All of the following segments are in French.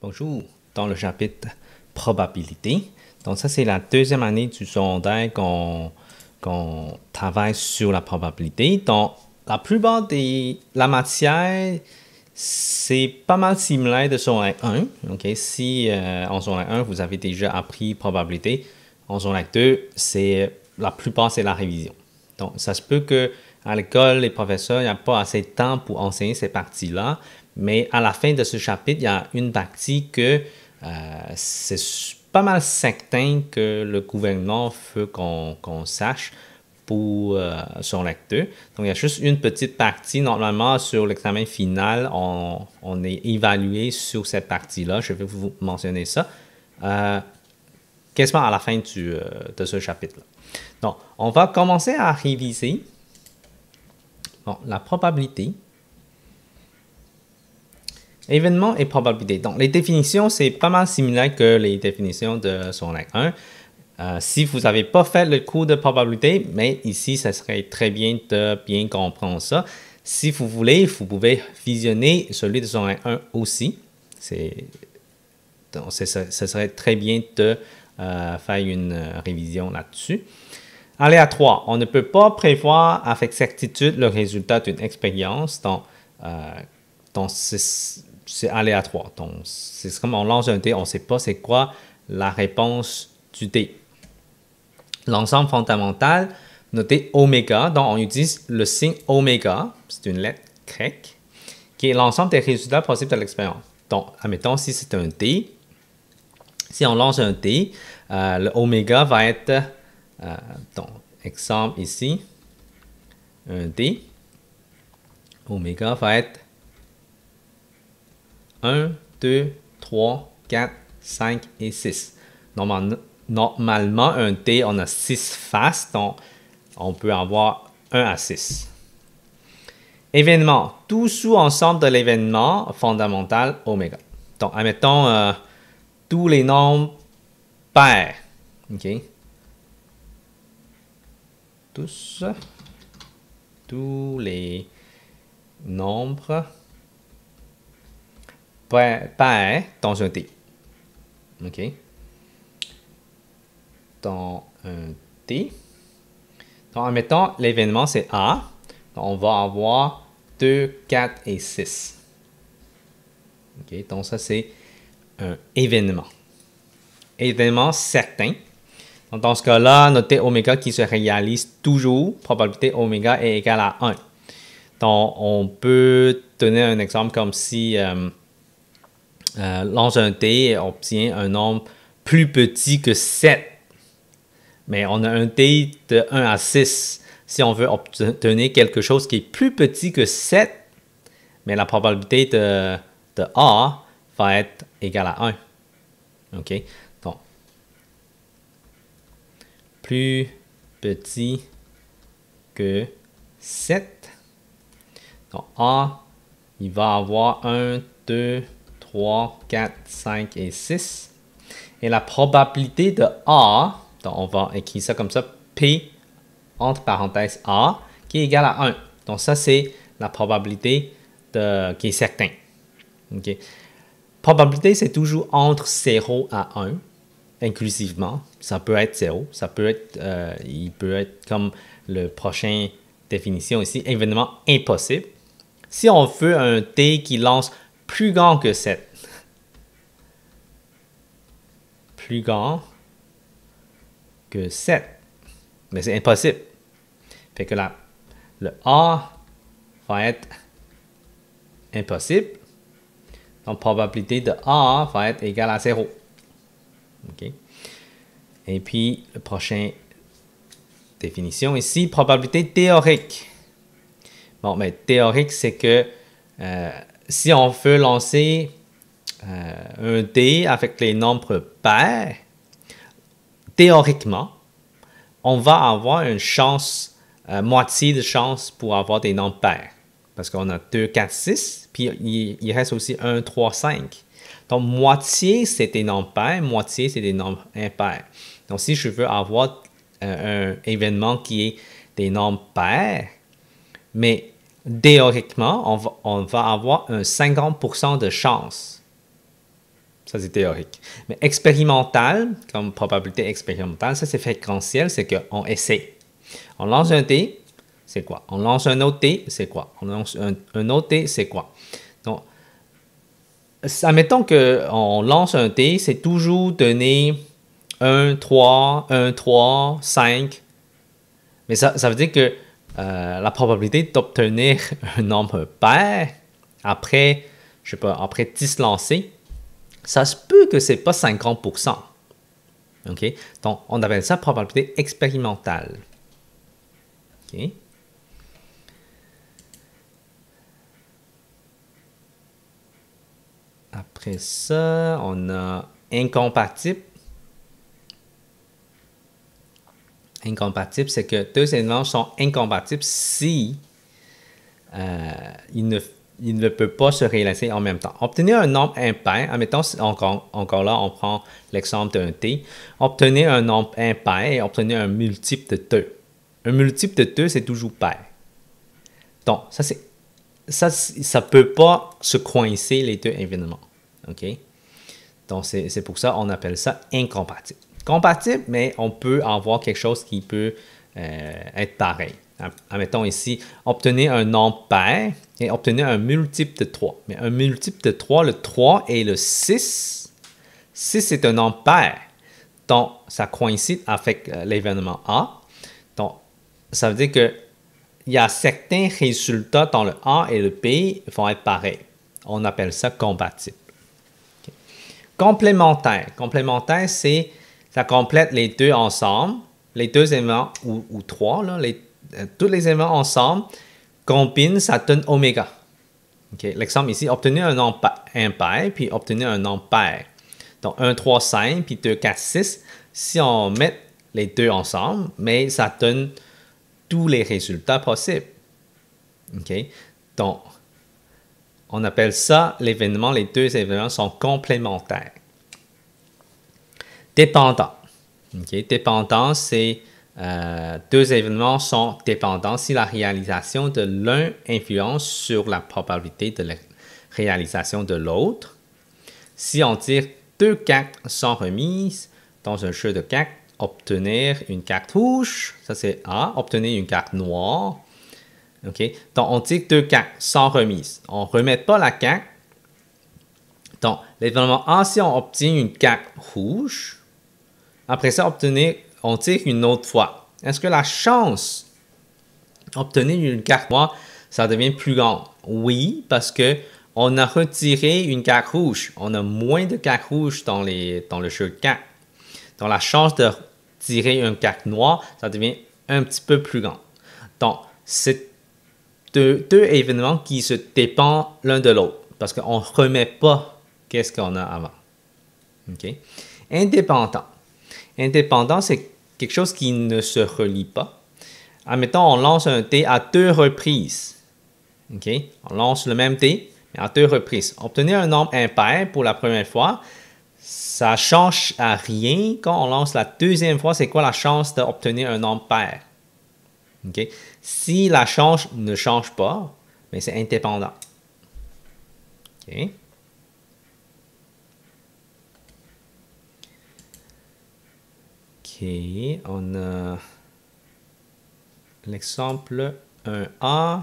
Bonjour, dans le chapitre probabilité. Donc ça, c'est la deuxième année du secondaire qu'on travaille sur la probabilité. Donc la plupart de la matière, c'est pas mal similaire de secondaire 1. Okay? Si en secondaire 1, vous avez déjà appris probabilité, en secondaire 2, la plupart, c'est la révision. Donc ça se peut qu'à l'école, les professeurs n'ont pas assez de temps pour enseigner ces parties-là. Mais à la fin de ce chapitre, il y a une partie que c'est pas mal certain que le gouvernement veut qu'on sache pour son lecteur. Donc, il y a juste une petite partie. Normalement, sur l'examen final, on est évalué sur cette partie-là. Je vais vous mentionner ça quasiment à la fin de ce chapitre-là. Donc, on va commencer à réviser la probabilité. Événement et probabilité. Donc, les définitions, c'est pas mal similaire que les définitions de secondaire 1. Si vous n'avez pas fait le cours de probabilité, mais ici, ça serait très bien de bien comprendre ça. Si vous voulez, vous pouvez visionner celui de secondaire 1 aussi. Donc, ce serait très bien de faire une révision là-dessus. Aléatoire. On ne peut pas prévoir avec certitude le résultat d'une expérience. Donc c'est aléatoire. Donc, c'est comme on lance un dé, on ne sait pas c'est quoi la réponse du dé. L'ensemble fondamental, noté oméga, donc on utilise le signe oméga, c'est une lettre grecque, qui est l'ensemble des résultats possibles de l'expérience. Donc, admettons, si c'est un dé, si on lance un dé, le oméga va être, donc, exemple ici, un dé, oméga va être 1, 2, 3, 4, 5 et 6. Normalement, un dé, on a 6 faces, donc on peut avoir 1 à 6. Événement, tout sous-ensemble de l'événement fondamental oméga. Donc, admettons tous les nombres pairs. OK? Tous les nombres pairs dans un dé. OK? Dans un dé. Donc, admettons, l'événement, c'est A. Donc, on va avoir 2, 4 et 6. OK? Donc, ça, c'est un événement. Événement certain. Donc, dans ce cas-là, notez oméga qui se réalise toujours. Probabilité oméga est égale à 1. Donc, on peut donner un exemple comme si lance un dé et obtient un nombre plus petit que 7. Mais on a un dé de 1 à 6. Si on veut obtenir quelque chose qui est plus petit que 7, mais la probabilité de A va être égale à 1. OK? Donc, plus petit que 7. Donc, A, il va avoir 1, 2, 3, 4, 5 et 6. Et la probabilité de A, donc on va écrire ça comme ça, P entre parenthèses A, qui est égal à 1. Donc ça, c'est la probabilité qui est certaine. Okay. Probabilité, c'est toujours entre 0 à 1, inclusivement. Ça peut être 0, ça peut être, il peut être comme le prochain définition ici, événement impossible. Si on veut un dé qui lance plus grand que 7, plus grand que 7, mais c'est impossible. Fait que là, le A va être impossible. Donc, probabilité de A va être égale à 0. OK? Et puis, la prochaine définition ici, probabilité théorique. Bon, mais théorique, c'est que si on veut lancer un dé avec les nombres pairs, théoriquement, on va avoir une chance, moitié de chance pour avoir des nombres pairs. Parce qu'on a 2, 4, 6, puis il reste aussi 1, 3, 5. Donc, moitié, c'est des nombres pairs, moitié, c'est des nombres impairs. Donc, si je veux avoir un événement qui est des nombres pairs, mais théoriquement, on va avoir un 50% de chance. Ça, c'est théorique. Mais expérimental, comme probabilité expérimentale, ça, c'est fréquentiel, c'est qu'on essaie. On lance un dé, c'est quoi? On lance un autre dé, c'est quoi? On lance un autre dé, c'est quoi? Donc, admettons qu'on lance un dé, c'est toujours donné 1, 3, 5. Mais ça veut dire que la probabilité d'obtenir un nombre pair après, je sais pas, après 10 lancés, ça se peut que ce n'est pas 50%. OK? Donc, on appelle ça probabilité expérimentale. OK? Après ça, on a incompatible. Incompatible, c'est que deux éléments sont incompatibles si ils ne peuvent pas se réaliser en même temps. Obtenir un nombre impair, admettons, encore là, on prend l'exemple d'un t. Obtenir un nombre impair et obtenir un multiple de 2. Un multiple de 2, c'est toujours pair. Donc, ça peut pas se coincer les deux événements. OK? Donc, c'est pour ça qu'on appelle ça incompatible. Compatible, mais on peut avoir quelque chose qui peut être pareil. Admettons ici, obtenir un nombre pair et obtenir un multiple de 3. Mais un multiple de 3, le 3 et le 6. 6, c'est un nombre pair. Donc, ça coïncide avec l'événement A. Donc, ça veut dire que il y a certains résultats dans le A et le B vont être pareils. On appelle ça compatible. Okay. Complémentaire. Complémentaire, c'est ça complète les deux ensemble. Les deux éléments, ou trois, là, tous les éléments ensemble combinent, ça donne oméga. Okay. L'exemple ici, obtenir un nombre impair, puis obtenir un nombre pair. Donc, 1, 3, 5, puis 2, 4, 6. Si on met les deux ensemble, mais ça donne tous les résultats possibles. Okay? Donc, on appelle ça l'événement, les deux événements sont complémentaires. Dépendant. Okay? Dépendant, c'est deux événements sont dépendants si la réalisation de l'un influence sur la probabilité de la réalisation de l'autre. Si on tire deux cartes sans remise dans un jeu de cartes, obtenir une carte rouge, ça c'est A, obtenir une carte noire. OK? Donc, on tire deux cartes sans remise. On ne remet pas la carte. Donc, l'événement A, si on obtient une carte rouge, après ça, on tire une autre fois. Est-ce que la chance d'obtenir une carte noire, ça devient plus grande? Oui, parce que on a retiré une carte rouge. On a moins de cartes rouges dans le jeu de cartes. Donc, la chance de tirer une carte noire, ça devient un petit peu plus grand. Donc, c'est deux événements qui se dépendent l'un de l'autre parce qu'on ne remet pas qu'est-ce qu'on a avant. Okay? Indépendant. Indépendant, c'est quelque chose qui ne se relie pas. Admettons, on lance un dé à deux reprises. Okay? On lance le même dé, mais à deux reprises. Obtenir un nombre impair pour la première fois, ça ne change à rien. Quand on lance la deuxième fois, c'est quoi la chance d'obtenir un nombre pair? Okay? Si la chance ne change pas, mais c'est indépendant. Okay? OK. On a l'exemple 1A.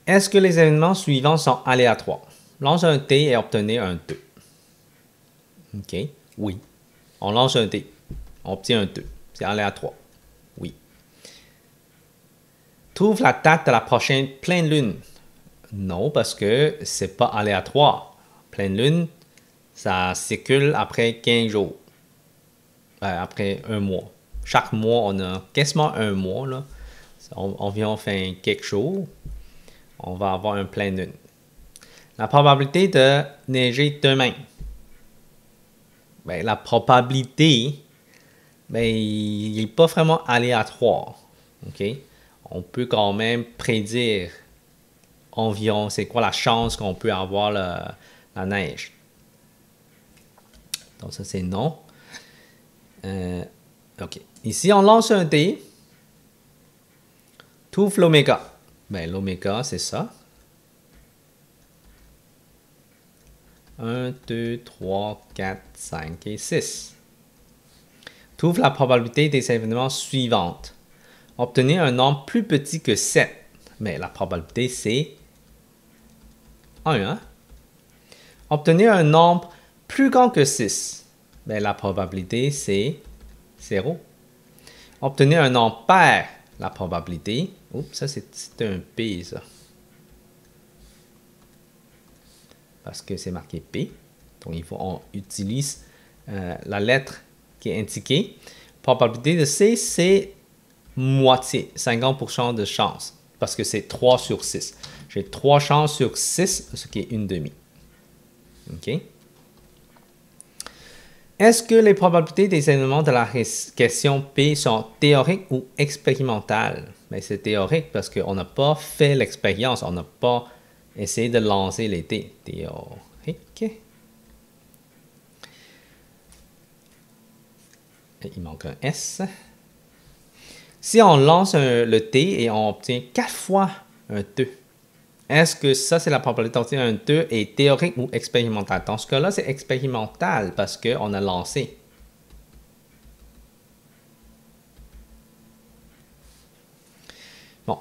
Est-ce que les événements suivants sont aléatoires? Lance un dé et obtenez un 2. OK. Oui. On lance un dé. On obtient un 2. C'est aléatoire. Oui. Trouve la date de la prochaine pleine lune. Non, parce que c'est pas aléatoire. Pleine lune, ça circule après 15 jours. Après un mois. Chaque mois, on a quasiment un mois. Là. Environ fait quelques jours. On va avoir un pleine lune. La probabilité de neiger demain. Ben, la probabilité, ben, il n'est pas vraiment aléatoire. Okay? On peut quand même prédire environ c'est quoi la chance qu'on peut avoir la neige. Donc ça c'est non. OK. Ici, on lance un dé. Trouve l'oméga. Ben, l'oméga, c'est ça. 1, 2, 3, 4, 5 et 6. Trouve la probabilité des événements suivantes. Obtenir un nombre plus petit que 7. Mais la probabilité, c'est 1. Hein? Obtenir un nombre plus grand que 6. Mais la probabilité, c'est 0. Obtenir un nombre pair. La probabilité, oups, ça c'est un P, ça. Parce que c'est marqué P. Donc, on utilise la lettre qui est indiquée. Probabilité de C, c'est moitié, 50% de chance. Parce que c'est 3 sur 6. J'ai 3 chances sur 6, ce qui est une demi. OK? Est-ce que les probabilités des éléments de la question P sont théoriques ou expérimentales? Mais c'est théorique parce qu'on n'a pas fait l'expérience. On n'a pas essayé de lancer les dés. Théorique. Et il manque un S. Si on lance le dé et on obtient 4 fois un 2, est-ce que ça, c'est la probabilité d'obtenir un 2 est théorique ou expérimentale? Dans ce cas-là, c'est expérimental parce qu'on a lancé. Bon.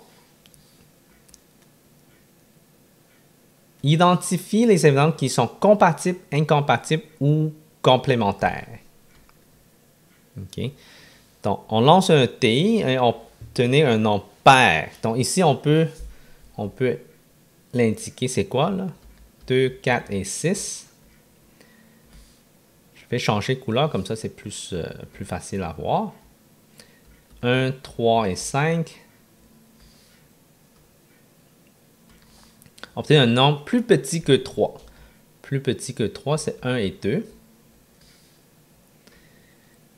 Identifie les événements qui sont compatibles, incompatibles ou complémentaires. OK. Donc, on lance un T et on obtient un nombre pair. Donc, ici, on peut l'indiquer, c'est quoi, là? 2, 4 et 6. Je vais changer de couleur, comme ça, c'est plus facile à voir. 1, 3 et 5. Obtenir un nombre plus petit que 3. Plus petit que 3, c'est 1 et 2.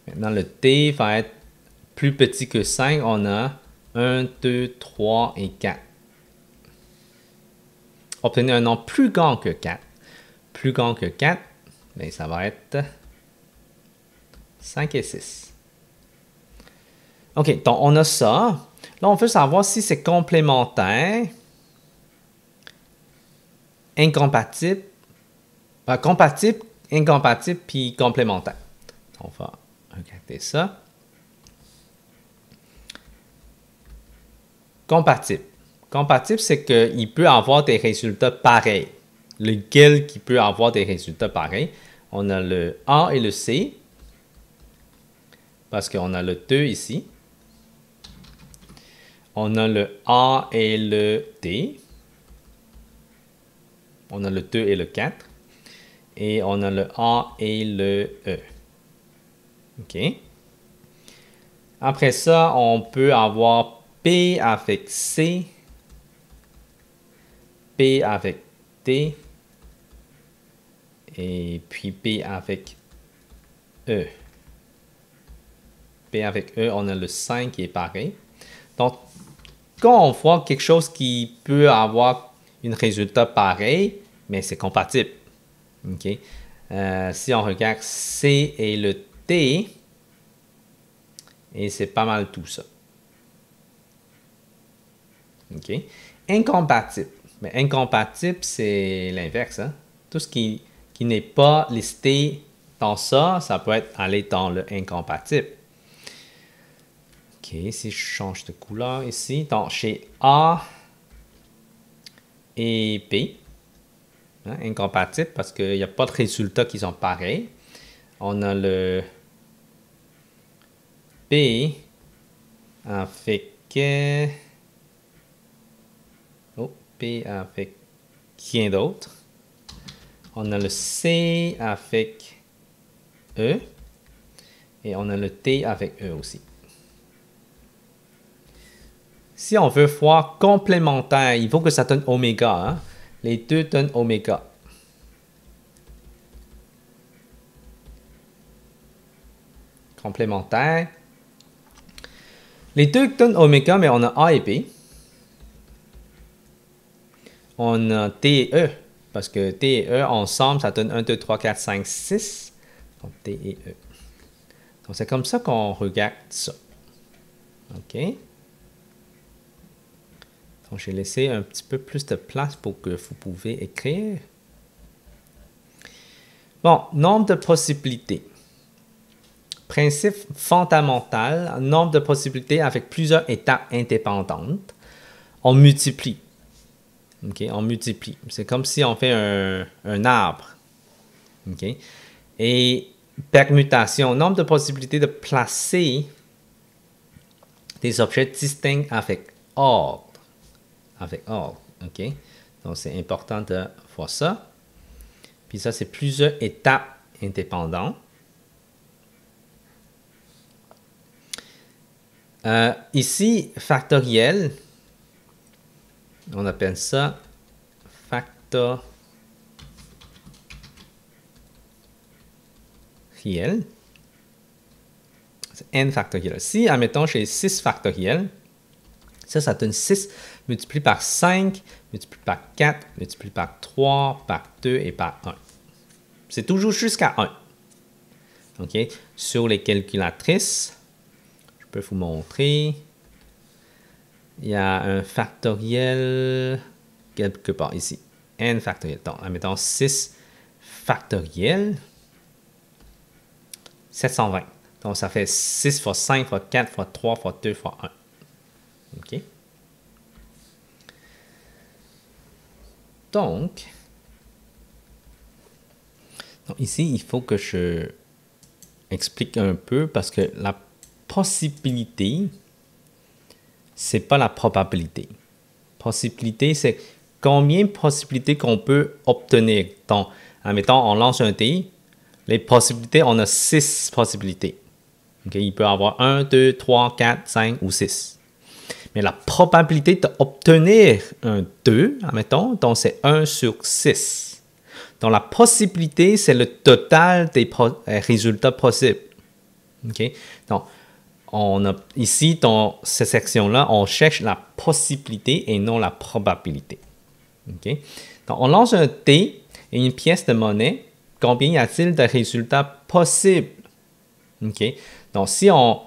Maintenant, le T va être plus petit que 5. On a 1, 2, 3 et 4. Obtenir un nombre plus grand que 4. Plus grand que 4, mais ça va être 5 et 6. OK, donc on a ça. Là, on veut savoir si c'est complémentaire, incompatible, compatible, incompatible, puis complémentaire. On va regarder ça. Compatible. Compatible, c'est qu'il peut avoir des résultats pareils. Lequel qui peut avoir des résultats pareils? On a le A et le C, parce qu'on a le 2 ici. On a le A et le D. On a le 2 et le 4. Et on a le A et le E. OK. Après ça, on peut avoir P avec C, P avec D, et puis P avec E. P avec E, on a le 5 qui est pareil. Donc, quand on voit quelque chose qui peut avoir un résultat pareil, mais c'est compatible. OK? Si on regarde C et le D, et c'est pas mal tout ça. OK? Incompatible. Mais incompatible, c'est l'inverse. Hein? Tout ce qui n'est pas listé dans ça, ça peut aller dans le incompatible. OK, si je change de couleur ici, donc chez A et B, hein, incompatible parce qu'il n'y a pas de résultats qui sont pareils. On a le B avec P avec rien d'autre. On a le C avec E. Et on a le T avec E aussi. Si on veut voir complémentaire, il faut que ça donne oméga. Hein? Les deux donnent oméga. Complémentaire. Les deux donnent oméga, mais on a A et B. On a T et E, parce que T et E ensemble, ça donne 1, 2, 3, 4, 5, 6. Donc T et E. Donc c'est comme ça qu'on regarde ça. OK. Donc Donc, j'ai laissé un petit peu plus de place pour que vous pouvez écrire. Bon, nombre de possibilités. Principe fondamental, nombre de possibilités avec plusieurs étapes indépendantes. On multiplie. OK? On multiplie. C'est comme si on fait un arbre. OK? Et permutation, nombre de possibilités de placer des objets distincts avec ordre. Avec ordre. OK? Donc, c'est important de voir ça. Puis ça, c'est plusieurs étapes indépendantes. Ici, factoriel, on appelle ça factoriel. C'est n factoriel. Si, admettons, j'ai 6 factoriel, ça donne 6 multiplié par 5, multiplié par 4, multiplié par 3, par 2 et par 1. C'est toujours jusqu'à 1. OK? Sur les calculatrices, je peux vous montrer. Il y a un factoriel quelque part ici. N factoriel. Donc, admettons 6 factoriel. 720. Donc, ça fait 6 fois 5 fois 4 fois 3 fois 2 fois 1. OK? Donc, ici, il faut que je explique un peu parce que la possibilité, c'est pas la probabilité. Possibilité, c'est combien de possibilités qu'on peut obtenir. Donc, admettons, on lance un dé. Les possibilités, on a 6 possibilités. Okay? Il peut y avoir 1, 2, 3, 4, 5 ou 6. Mais la probabilité d'obtenir un 2, admettons, donc c'est 1 sur 6. Donc, la possibilité, c'est le total des résultats possibles. Okay? Donc, ici, dans cette section-là, on cherche la possibilité et non la probabilité. Okay? Donc, on lance un dé et une pièce de monnaie. Combien y a-t-il de résultats possibles? Okay? Donc, si on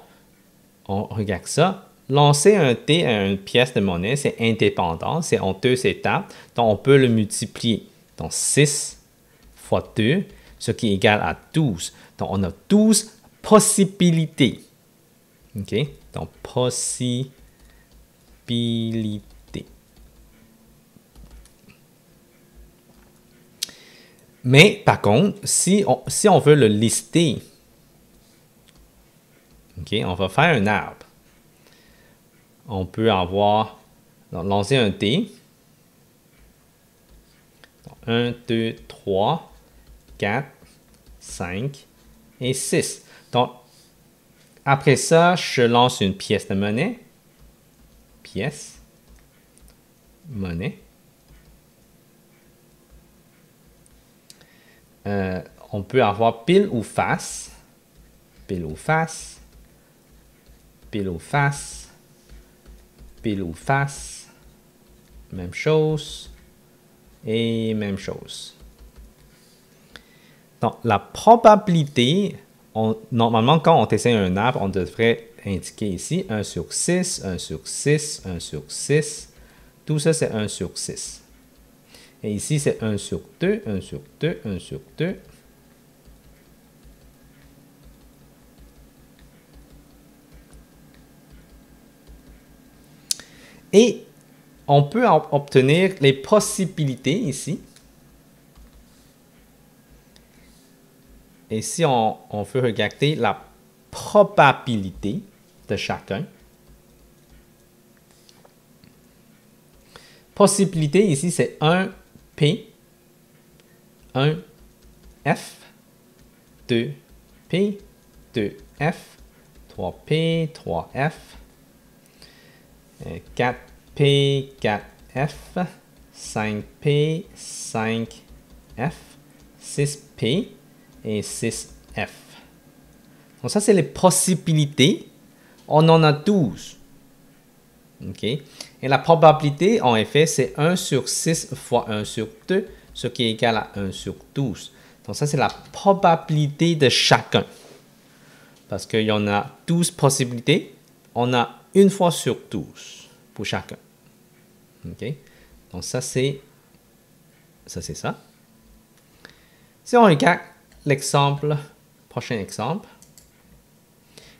regarde ça, lancer un dé à une pièce de monnaie, c'est indépendant, c'est en 2 étapes. Donc, on peut le multiplier. Donc, 6 fois 2, ce qui est égal à 12. Donc, on a 12 possibilités. OK? Donc, possibilité. Mais, par contre, si on veut le lister, OK, on va faire un arbre. On peut lancer un dé. 1, 2, 3, 4, 5 et 6. Donc, après ça, je lance une pièce de monnaie. Pièce. Monnaie. On peut avoir pile ou face. Pile ou face. Pile ou face. Pile ou face. Même chose. Et même chose. Donc, la probabilité, normalement, quand on dessine un arbre, on devrait indiquer ici 1 sur 6, 1 sur 6, 1 sur 6. Tout ça, c'est 1 sur 6. Et ici, c'est 1 sur 2, 1 sur 2, 1 sur 2. Et on peut obtenir les possibilités ici. Et si on veut regarder la probabilité de chacun, possibilité ici, c'est 1P, 1F, 2P, 2F, 3P, 3F, 4P, 4F, 5P, 5F, 6P et 6F. Donc ça, c'est les possibilités. On en a 12. OK? Et la probabilité, en effet, c'est 1 sur 6 fois 1 sur 2, ce qui est égal à 1 sur 12. Donc ça, c'est la probabilité de chacun. Parce qu'il y en a 12 possibilités. On a une fois sur 12 pour chacun. OK? Donc, ça, c'est ça. Si on regarde l'exemple, prochain exemple.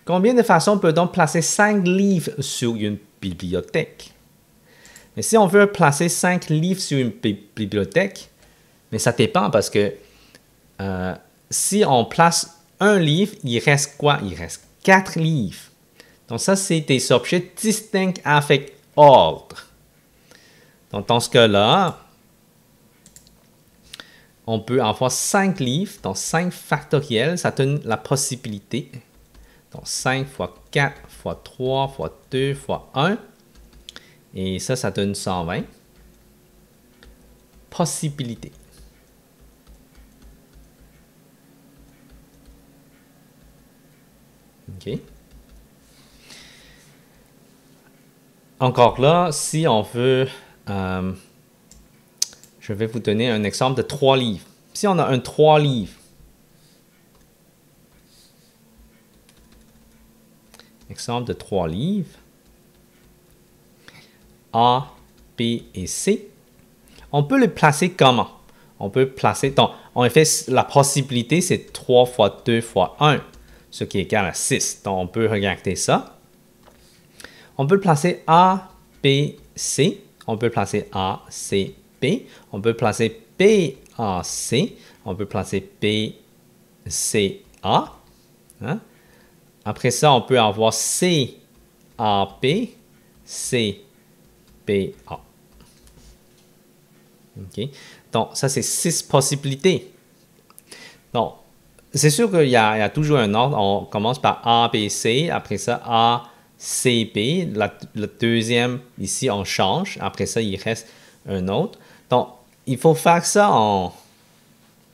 Combien de façons peut-on placer 5 livres sur une bibliothèque? Mais si on veut placer 5 livres sur une bibliothèque, mais ça dépend parce que si on place un livre, il reste quoi? Il reste 4 livres. Donc ça, c'est des objets distincts avec ordre. Donc dans ce cas-là, on peut avoir 5 livres. Donc 5 factoriels, ça donne la possibilité. Donc 5 fois 4 fois 3 fois 2 fois 1. Et ça donne 120. Possibilités. OK. Encore là, si on veut, je vais vous donner un exemple de 3 livres. Si on a un 3 livres, exemple de 3 livres, A, B et C, on peut les placer comment? On peut placer, donc, en fait, la possibilité, c'est 3 fois 2 fois 1, ce qui est égal à 6. Donc, on peut regarder ça. On peut placer A, B, C. On peut placer A, C, B. On peut placer B, A, C. On peut placer B, C, A. Hein? Après ça, on peut avoir C, A, B, C, B, A. OK? Donc, ça, c'est 6 possibilités. Donc, c'est sûr qu'il y a toujours un ordre. On commence par A, B, C. Après ça, A, C, B. Le deuxième, ici, on change. Après ça, il reste un autre. Donc, il faut faire ça en...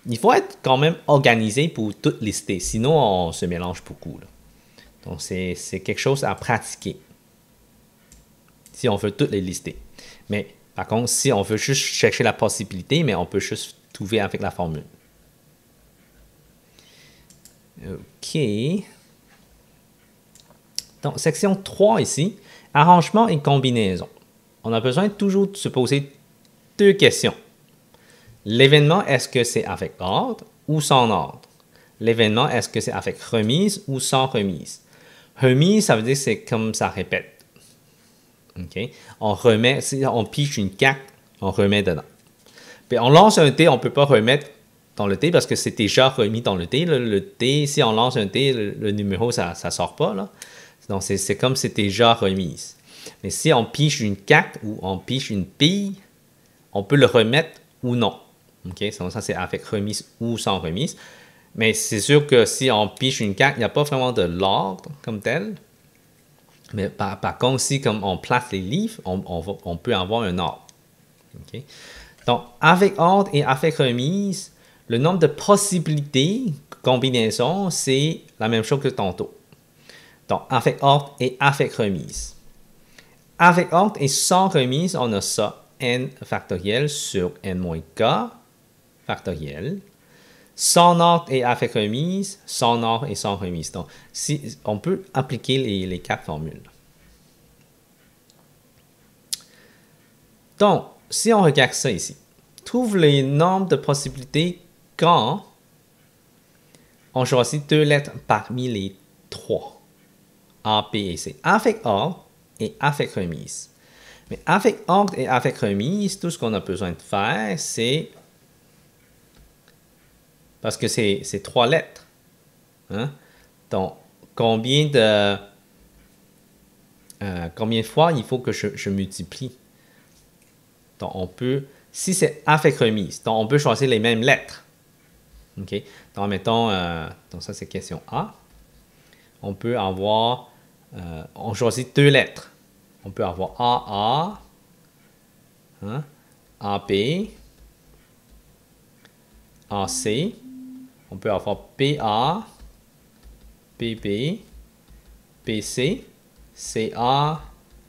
Il faut être quand même organisé pour tout lister. Sinon, on se mélange beaucoup, là. Donc, c'est quelque chose à pratiquer. Si on veut toutes les lister. Mais, par contre, si on veut juste chercher la possibilité, mais on peut juste trouver avec la formule. OK. Donc, section 3 ici, arrangement et combinaison. On a besoin toujours de se poser 2 questions. L'événement, est-ce que c'est avec ordre ou sans ordre? L'événement, est-ce que c'est avec remise ou sans remise? Remise, ça veut dire que c'est comme ça répète. OK? On remet, si on piche une carte, on remet dedans. Puis on lance un dé, on ne peut pas remettre dans le dé parce que c'est déjà remis dans le dé. Le dé, si on lance un dé, le numéro, ça ne sort pas, là. Donc, c'est comme c'est déjà remise. Mais si on piche une carte ou on piche une bille, on peut le remettre ou non. OK? Donc, ça, c'est avec remise ou sans remise. Mais c'est sûr que si on piche une carte, il n'y a pas vraiment de l'ordre comme tel. Mais par contre, si comme on place les livres, on peut avoir un ordre. OK? Donc, avec ordre et avec remise, le nombre de possibilités, combinaisons, c'est la même chose que tantôt. Donc, avec ordre et avec remise. Avec ordre et sans remise, on a ça, n factoriel sur n moins k factoriel. Sans ordre et avec remise, sans ordre et sans remise. Donc, si, on peut appliquer les 4 formules. Donc, si on regarde ça ici, trouve les nombres de possibilités quand on choisit 2 lettres parmi les 3. A, B et C. Avec ordre et avec remise. Mais avec ordre et avec remise, tout ce qu'on a besoin de faire, c'est... Parce que c'est 3 lettres. Hein? Donc, combien de fois il faut que je multiplie? Donc, on peut... Si c'est avec remise, donc on peut choisir les mêmes lettres. OK? Donc, mettons... donc, ça, c'est question A. On peut avoir... on choisit 2 lettres. On peut avoir AA, hein, AB, AC. On peut avoir BA, BB, BC, CA,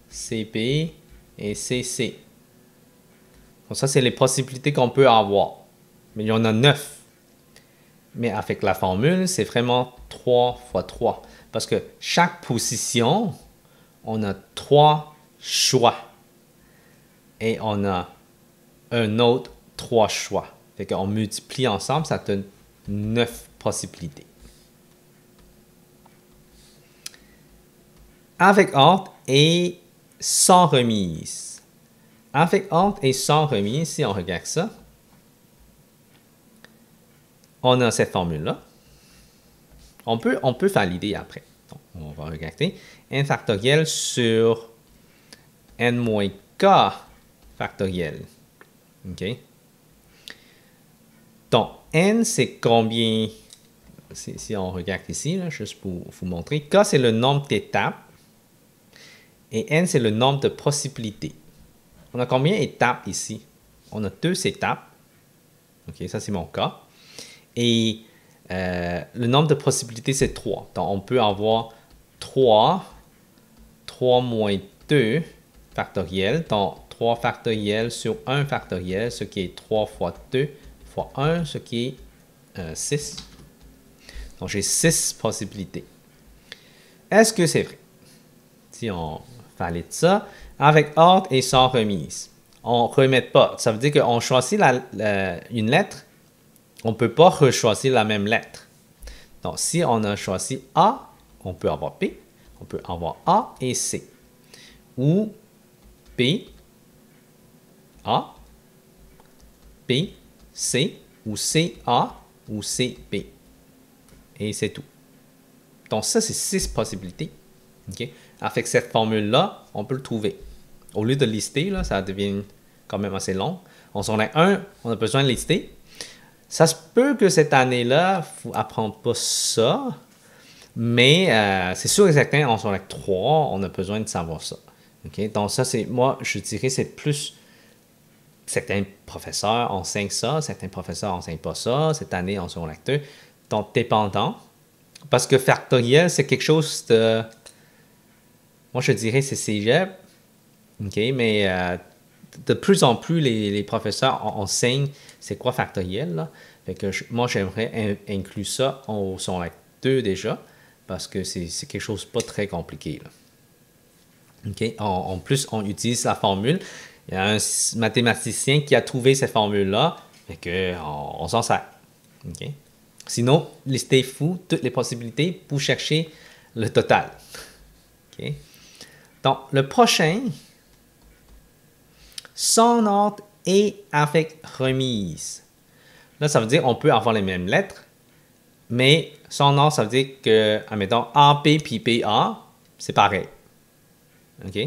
CB et CC. Donc ça, c'est les possibilités qu'on peut avoir. Mais il y en a 9. Mais avec la formule, c'est vraiment 3 fois 3. Parce que chaque position, on a 3 choix. et on a un autre 3 choix. Fait qu'on multiplie ensemble, ça donne 9 possibilités. Avec ordre et sans remise. Avec ordre et sans remise, si on regarde ça, on a cette formule-là. On peut valider après. Donc, on va regarder n factoriel sur n moins k factoriel. OK? Donc, n, c'est combien? Si on regarde ici, là, juste pour vous montrer. K, c'est le nombre d'étapes. Et n, c'est le nombre de possibilités. On a combien d'étapes ici? On a 2 étapes. OK, ça, c'est mon cas. Et le nombre de possibilités, c'est 3. Donc, on peut avoir 3 moins 2 factoriel. Donc, 3 factoriel sur 1 factoriel, ce qui est 3 fois 2 fois 1, ce qui est 6. Donc, j'ai 6 possibilités. Est-ce que c'est vrai? Si on valide ça, avec ordre et sans remise. On ne remet pas. Ça veut dire qu'on choisit une lettre, on ne peut pas rechoisir la même lettre. Donc, si on a choisi A, on peut avoir B, on peut avoir A et C. Ou B, A, B, C, ou C, A, ou C, B. Et c'est tout. Donc, ça, c'est 6 possibilités. Okay? Avec cette formule-là, on peut le trouver. Au lieu de lister, là, ça devient quand même assez long. En secondaire 1, on a besoin de lister. Ça se peut que cette année-là, il ne faut apprendre pas ça. Mais c'est sûr et certain, en secondaire 3, on a besoin de savoir ça. Okay? Donc, ça, c'est moi, je dirais, c'est plus. Certains professeurs enseignent ça, certains professeurs n'enseignent pas ça. Cette année, en secondaire 2. Donc, dépendant. Parce que factoriel, c'est quelque chose de. Moi, je dirais c'est cégep. OK, mais de plus en plus, les professeurs enseignent c'est quoi factoriel. Là. Fait que moi, j'aimerais inclure ça au secondaire 2 déjà, parce que c'est quelque chose de pas très compliqué. Là. OK, en plus, on utilise la formule. Il y a un mathématicien qui a trouvé cette formule-là, fait qu'on s'en sert. OK? Sinon, listez fou toutes les possibilités pour chercher le total. OK? Donc, le prochain, sans ordre et avec remise. Là, ça veut dire qu'on peut avoir les mêmes lettres, mais sans ordre, ça veut dire que, admettons, AP puis PA, c'est pareil. OK?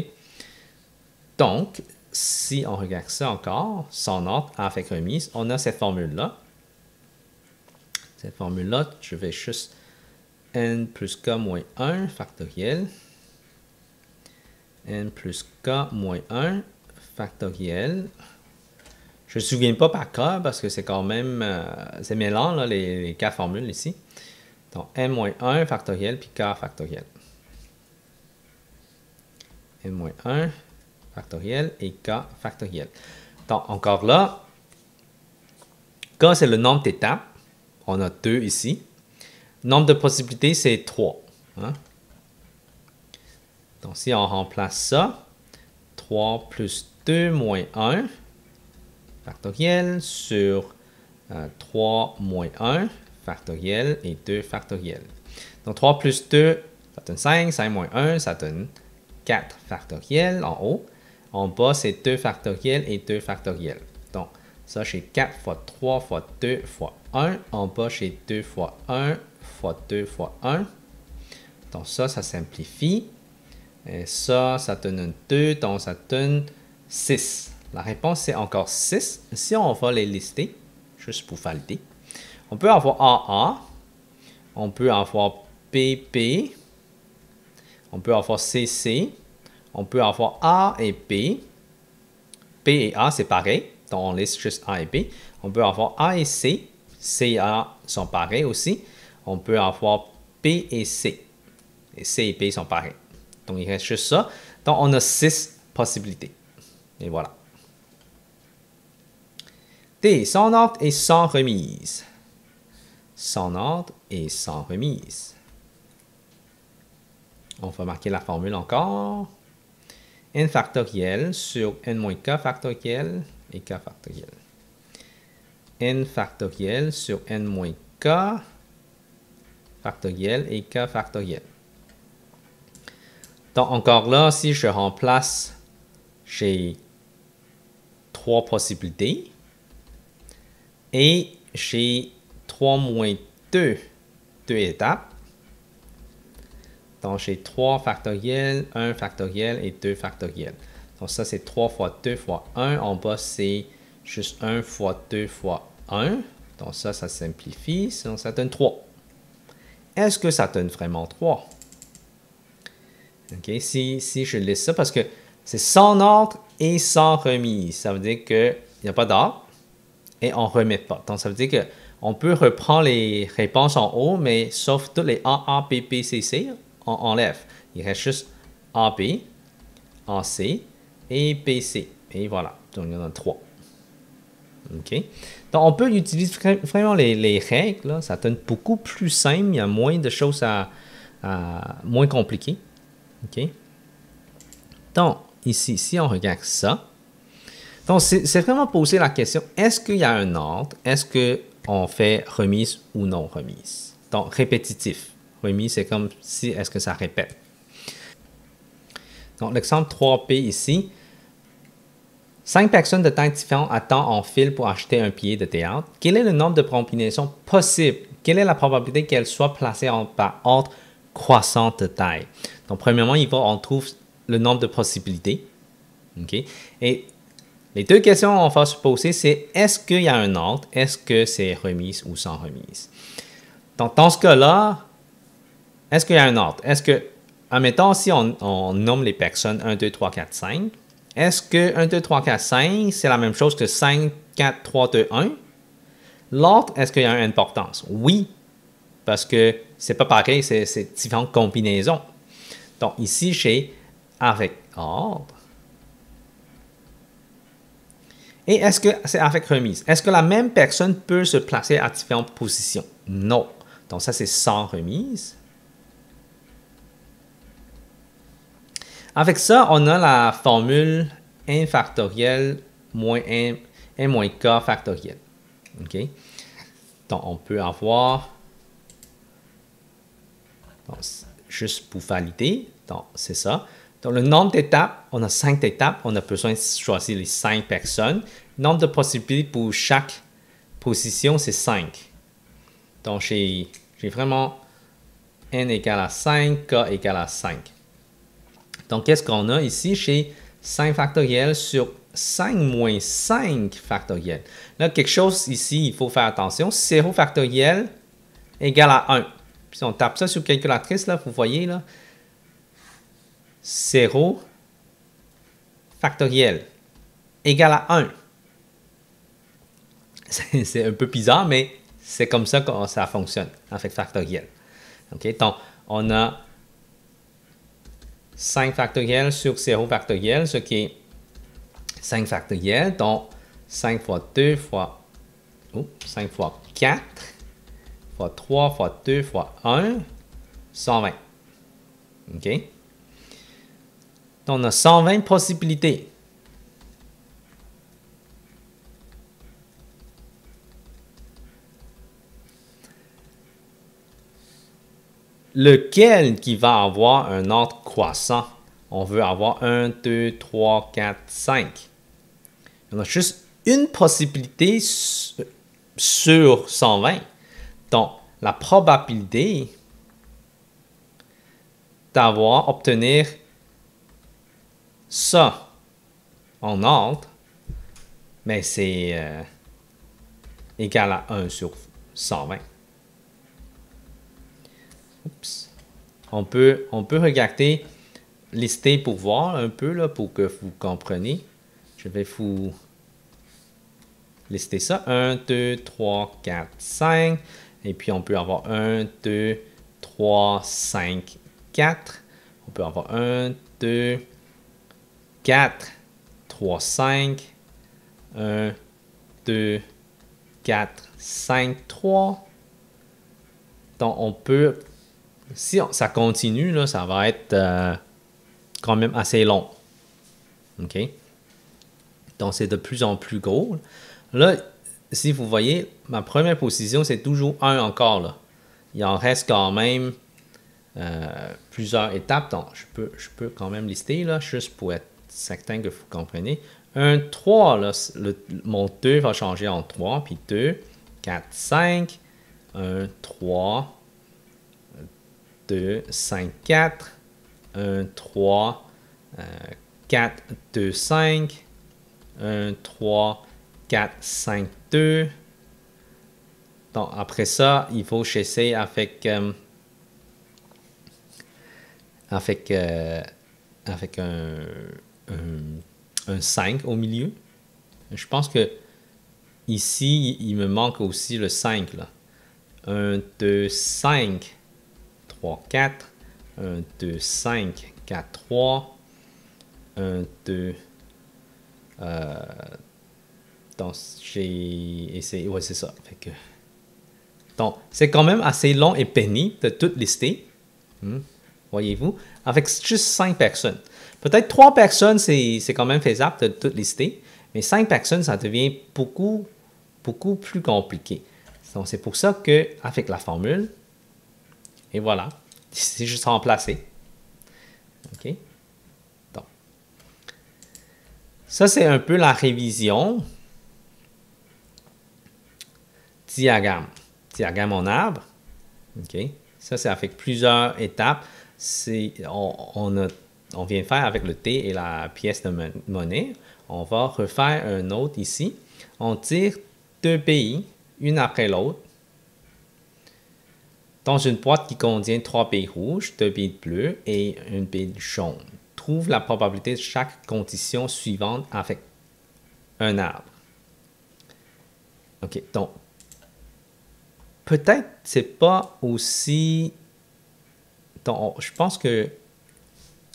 Donc, si on regarde ça encore, sans ordre avec remise, on a cette formule-là. Cette formule-là, je vais juste n plus k moins 1 factoriel. N plus k moins 1 factoriel. Je ne me souviens pas par k parce que c'est quand même c'est mêlant là, les 4 formules ici. Donc n moins 1 factoriel puis k factoriel. N moins 1 factoriel et k factoriel. Donc encore là, k c'est le nombre d'étapes. On a 2 ici. Nombre de possibilités, c'est 3. Hein? Donc, si on remplace ça, 3 plus 2 moins 1 factoriel sur 3 moins 1 factoriel et 2 factoriel. Donc, 3 plus 2, ça donne 5. 5 moins 1, ça donne 4 factoriel en haut. En bas, c'est 2 factoriel et 2 factoriel. Donc, ça, j'ai 4 fois 3 fois 2 fois 1. En bas, j'ai 2 fois 1 fois 2 fois 1. Donc, ça simplifie. Et ça donne un 2, donc ça donne 6. La réponse, c'est encore 6. Si on va les lister, juste pour valider, on peut avoir AA, on peut avoir PP, on peut avoir CC, on peut avoir A et B. P et A, c'est pareil, donc on liste juste A et B. On peut avoir A et C, C et A sont pareils aussi. On peut avoir B et C, et C et B sont pareils. Donc, il reste juste ça. Donc, on a 6 possibilités. Et voilà. D. Sans ordre et sans remise. Sans ordre et sans remise. On va marquer la formule encore. n factoriel sur n moins k factoriel et k factoriel. N factoriel sur n moins k factoriel et k factoriel. Donc, encore là, si je remplace, j'ai 3 possibilités et j'ai 3 moins 2 étapes. Donc, j'ai 3 factoriels, 1 factoriel et 2 factoriels. Donc, ça, c'est 3 fois 2 fois 1. En bas, c'est juste 1 fois 2 fois 1. Donc, ça simplifie. Sinon, ça donne 3. Est-ce que ça donne vraiment 3? OK, si je laisse ça, parce que c'est sans ordre et sans remise. Ça veut dire qu'il n'y a pas d'ordre et on ne remet pas. Donc, ça veut dire qu'on peut reprendre les réponses en haut, mais sauf tous les A, B, B, C, C, on enlève. Il reste juste AB, AC et BC. Et voilà, donc il y en a 3. OK? Donc, on peut utiliser vraiment les règles. Là. Ça donne beaucoup plus simple. Il y a moins de choses moins compliquées. OK? Donc, ici, si on regarde ça, donc c'est vraiment poser la question, est-ce qu'il y a un ordre? Est-ce qu'on fait remise ou non remise? Donc, répétitif. Remise, c'est comme si, est-ce que ça répète? Donc, l'exemple 3P ici, 5 personnes de taille différente attendent en file pour acheter un billet de théâtre. Quel est le nombre de combinaisons possibles? Quelle est la probabilité qu'elles soient placées par ordre croissant de taille? Donc, premièrement, on trouve le nombre de possibilités. Okay? Et les deux questions qu'on va se poser, c'est est-ce qu'il y a un ordre? Est-ce que c'est remise ou sans remise? Donc, dans ce cas-là, est-ce qu'il y a un ordre? Est-ce que, admettons, si on nomme les personnes 1, 2, 3, 4, 5, est-ce que 1, 2, 3, 4, 5, c'est la même chose que 5, 4, 3, 2, 1? L'ordre, est-ce qu'il y a une importance? Oui, parce que c'est pas pareil, c'est différentes combinaisons. Donc, ici, j'ai avec ordre. Et est-ce que c'est avec remise? Est-ce que la même personne peut se placer à différentes positions? Non. Donc, ça, c'est sans remise. Avec ça, on a la formule n factoriel moins n moins k factoriel. OK? Donc, on peut avoir, donc, juste pour valider, donc c'est ça. Donc, le nombre d'étapes, on a 5 étapes, on a besoin de choisir les 5 personnes. Le nombre de possibilités pour chaque position, c'est 5. Donc, j'ai vraiment n égale à 5, k égale à 5. Donc, qu'est-ce qu'on a ici? J'ai 5 factoriel sur 5 moins 5 factoriel. Là, quelque chose ici, il faut faire attention. 0 factoriel égale à 1. Puis si on tape ça sur calculatrice, là, vous voyez, là, 0 factoriel égale à 1. C'est un peu bizarre, mais c'est comme ça que ça fonctionne avec factoriel. OK? Donc, on a 5 factoriel sur 0 factoriel, ce qui est 5 factoriel. Donc, 5 fois 2 fois 5 fois 4 fois 3 fois 2 fois 1, 120. OK? Donc, on a 120 possibilités. Lequel qui va avoir un ordre croissant? On veut avoir 1, 2, 3, 4, 5. On a juste une possibilité sur 120. Donc, la probabilité obtenir ça en ordre, mais c'est égal à 1 sur 120. Oups. On peut regarder, lister pour voir un peu, là, pour que vous compreniez. Je vais vous lister ça. 1, 2, 3, 4, 5. Et puis, on peut avoir 1, 2, 3, 5, 4. On peut avoir 1, 2, 4, 3, 5. 1, 2, 4, 5, 3. Donc, on peut... Si ça continue, là, ça va être quand même assez long. OK? Donc, c'est de plus en plus gros. Là, si vous voyez, ma première position, c'est toujours 1 encore. Là. Il en reste quand même plusieurs étapes. Donc, je peux quand même lister, là, juste pour être certain que vous comprenez. 1, 3, là, mon 2 va changer en 3, puis 2, 4, 5, 1, 3, 2, 5, 4, 1, 3, 4, 2, 5, 1, 3, 4, 5, 2. Donc, après ça, il faut chasser avec un 5 au milieu. Je pense que ici, il me manque aussi le 5. Là. 1, 2, 5, 3, 4. 1, 2, 5, 4, 3. 1, 2. Donc, j'ai essayé. Ouais, c'est ça. Fait que... Donc, c'est quand même assez long et pénible de tout lister. Voyez-vous? Avec juste 5 personnes. Peut-être 3 personnes, c'est quand même faisable de tout lister. Mais 5 personnes, ça devient beaucoup plus compliqué. Donc, c'est pour ça qu'avec la formule, et voilà, c'est juste remplacer. OK? Donc, ça, c'est un peu la révision. Diagramme en arbre. OK? Ça, c'est avec plusieurs étapes. On vient de faire avec le T et la pièce de monnaie. On va refaire un autre ici. On tire 2 pays, une après l'autre, dans une boîte qui contient 3 billes rouges, 2 billes bleues et une bille jaune. Trouve la probabilité de chaque condition suivante avec un arbre. OK, donc, peut-être c'est pas aussi... Donc, je pense que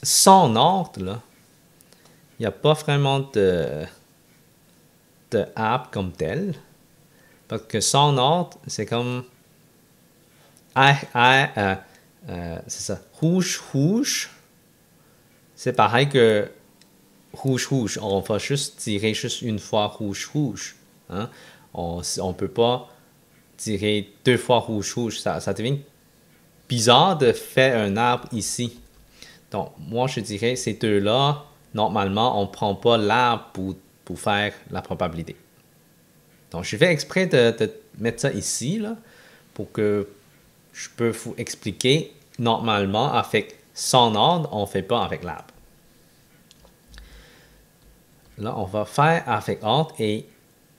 sans ordre, là, il n'y a pas vraiment de arbre comme tel. Parce que sans ordre, c'est comme... c'est ça. Rouge, rouge. C'est pareil que rouge, rouge. On va juste tirer juste une fois rouge, rouge. Hein? On ne peut pas tirer 2 fois rouge, rouge. Ça devient bizarre de faire un arbre ici. Donc, moi, je dirais ces deux-là, normalement, on ne prend pas l'arbre pour faire la probabilité. Donc, je fais exprès de mettre ça ici, là, pour que je peux vous expliquer, normalement, avec sans ordre, on ne fait pas avec l'arbre. Là, on va faire avec ordre et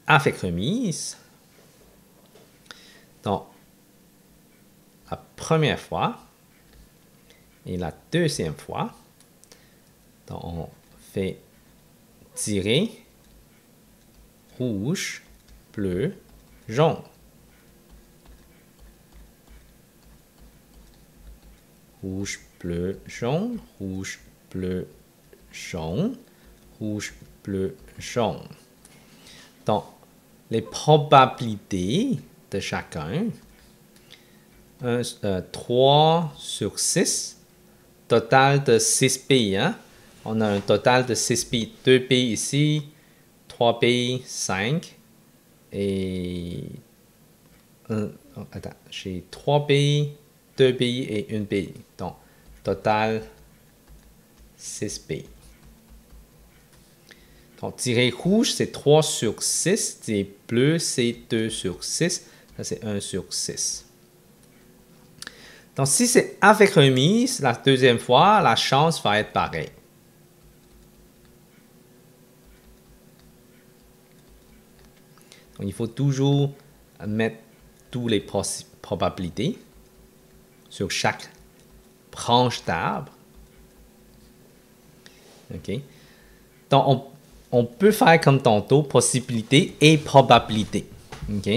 avec remise. Donc, la première fois et la deuxième fois, donc on fait tirer rouge, bleu, jaune. Rouge, bleu, jaune, rouge, bleu, jaune, rouge, bleu, jaune. Donc, les probabilités de chacun, 3 sur 6, total de 6 pays. Hein? On a un total de 6 pays. 2 pays ici, 3 pays, 5. Et... attends, j'ai 3 pays, 2 pays et 1 pays. Donc, total 6 pays. Donc, tirer rouge, c'est 3 sur 6. Tirer bleu, c'est 2 sur 6. Ça, c'est 1 sur 6. Donc, si c'est avec remise, la deuxième fois, la chance va être pareille. Donc, il faut toujours mettre toutes les probabilités sur chaque branche d'arbre. OK? Donc, on peut faire comme tantôt, possibilité et probabilité. OK?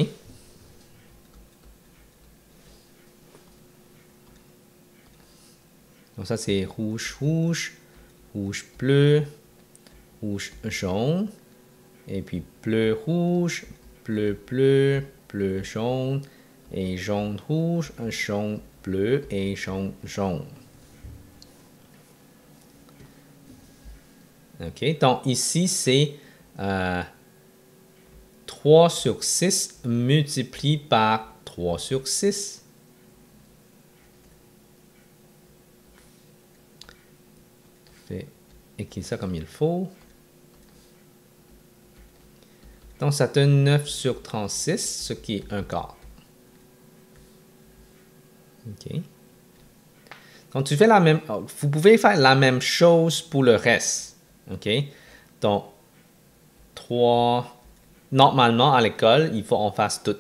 Donc, ça, c'est rouge, rouge, rouge, bleu, rouge, jaune. Et puis, bleu, rouge, bleu, bleu, bleu, jaune. Et jaune, rouge, jaune, bleu et jaune, jaune. OK? Donc, ici, c'est 3 sur 6 multiplié par 3 sur 6. Je vais écrire ça comme il faut. Donc, ça donne 9 sur 36, ce qui est un quart. OK? Donc, tu fais la même, vous pouvez faire la même chose pour le reste. OK? Donc, 3, normalement à l'école, il faut qu'on fasse tout.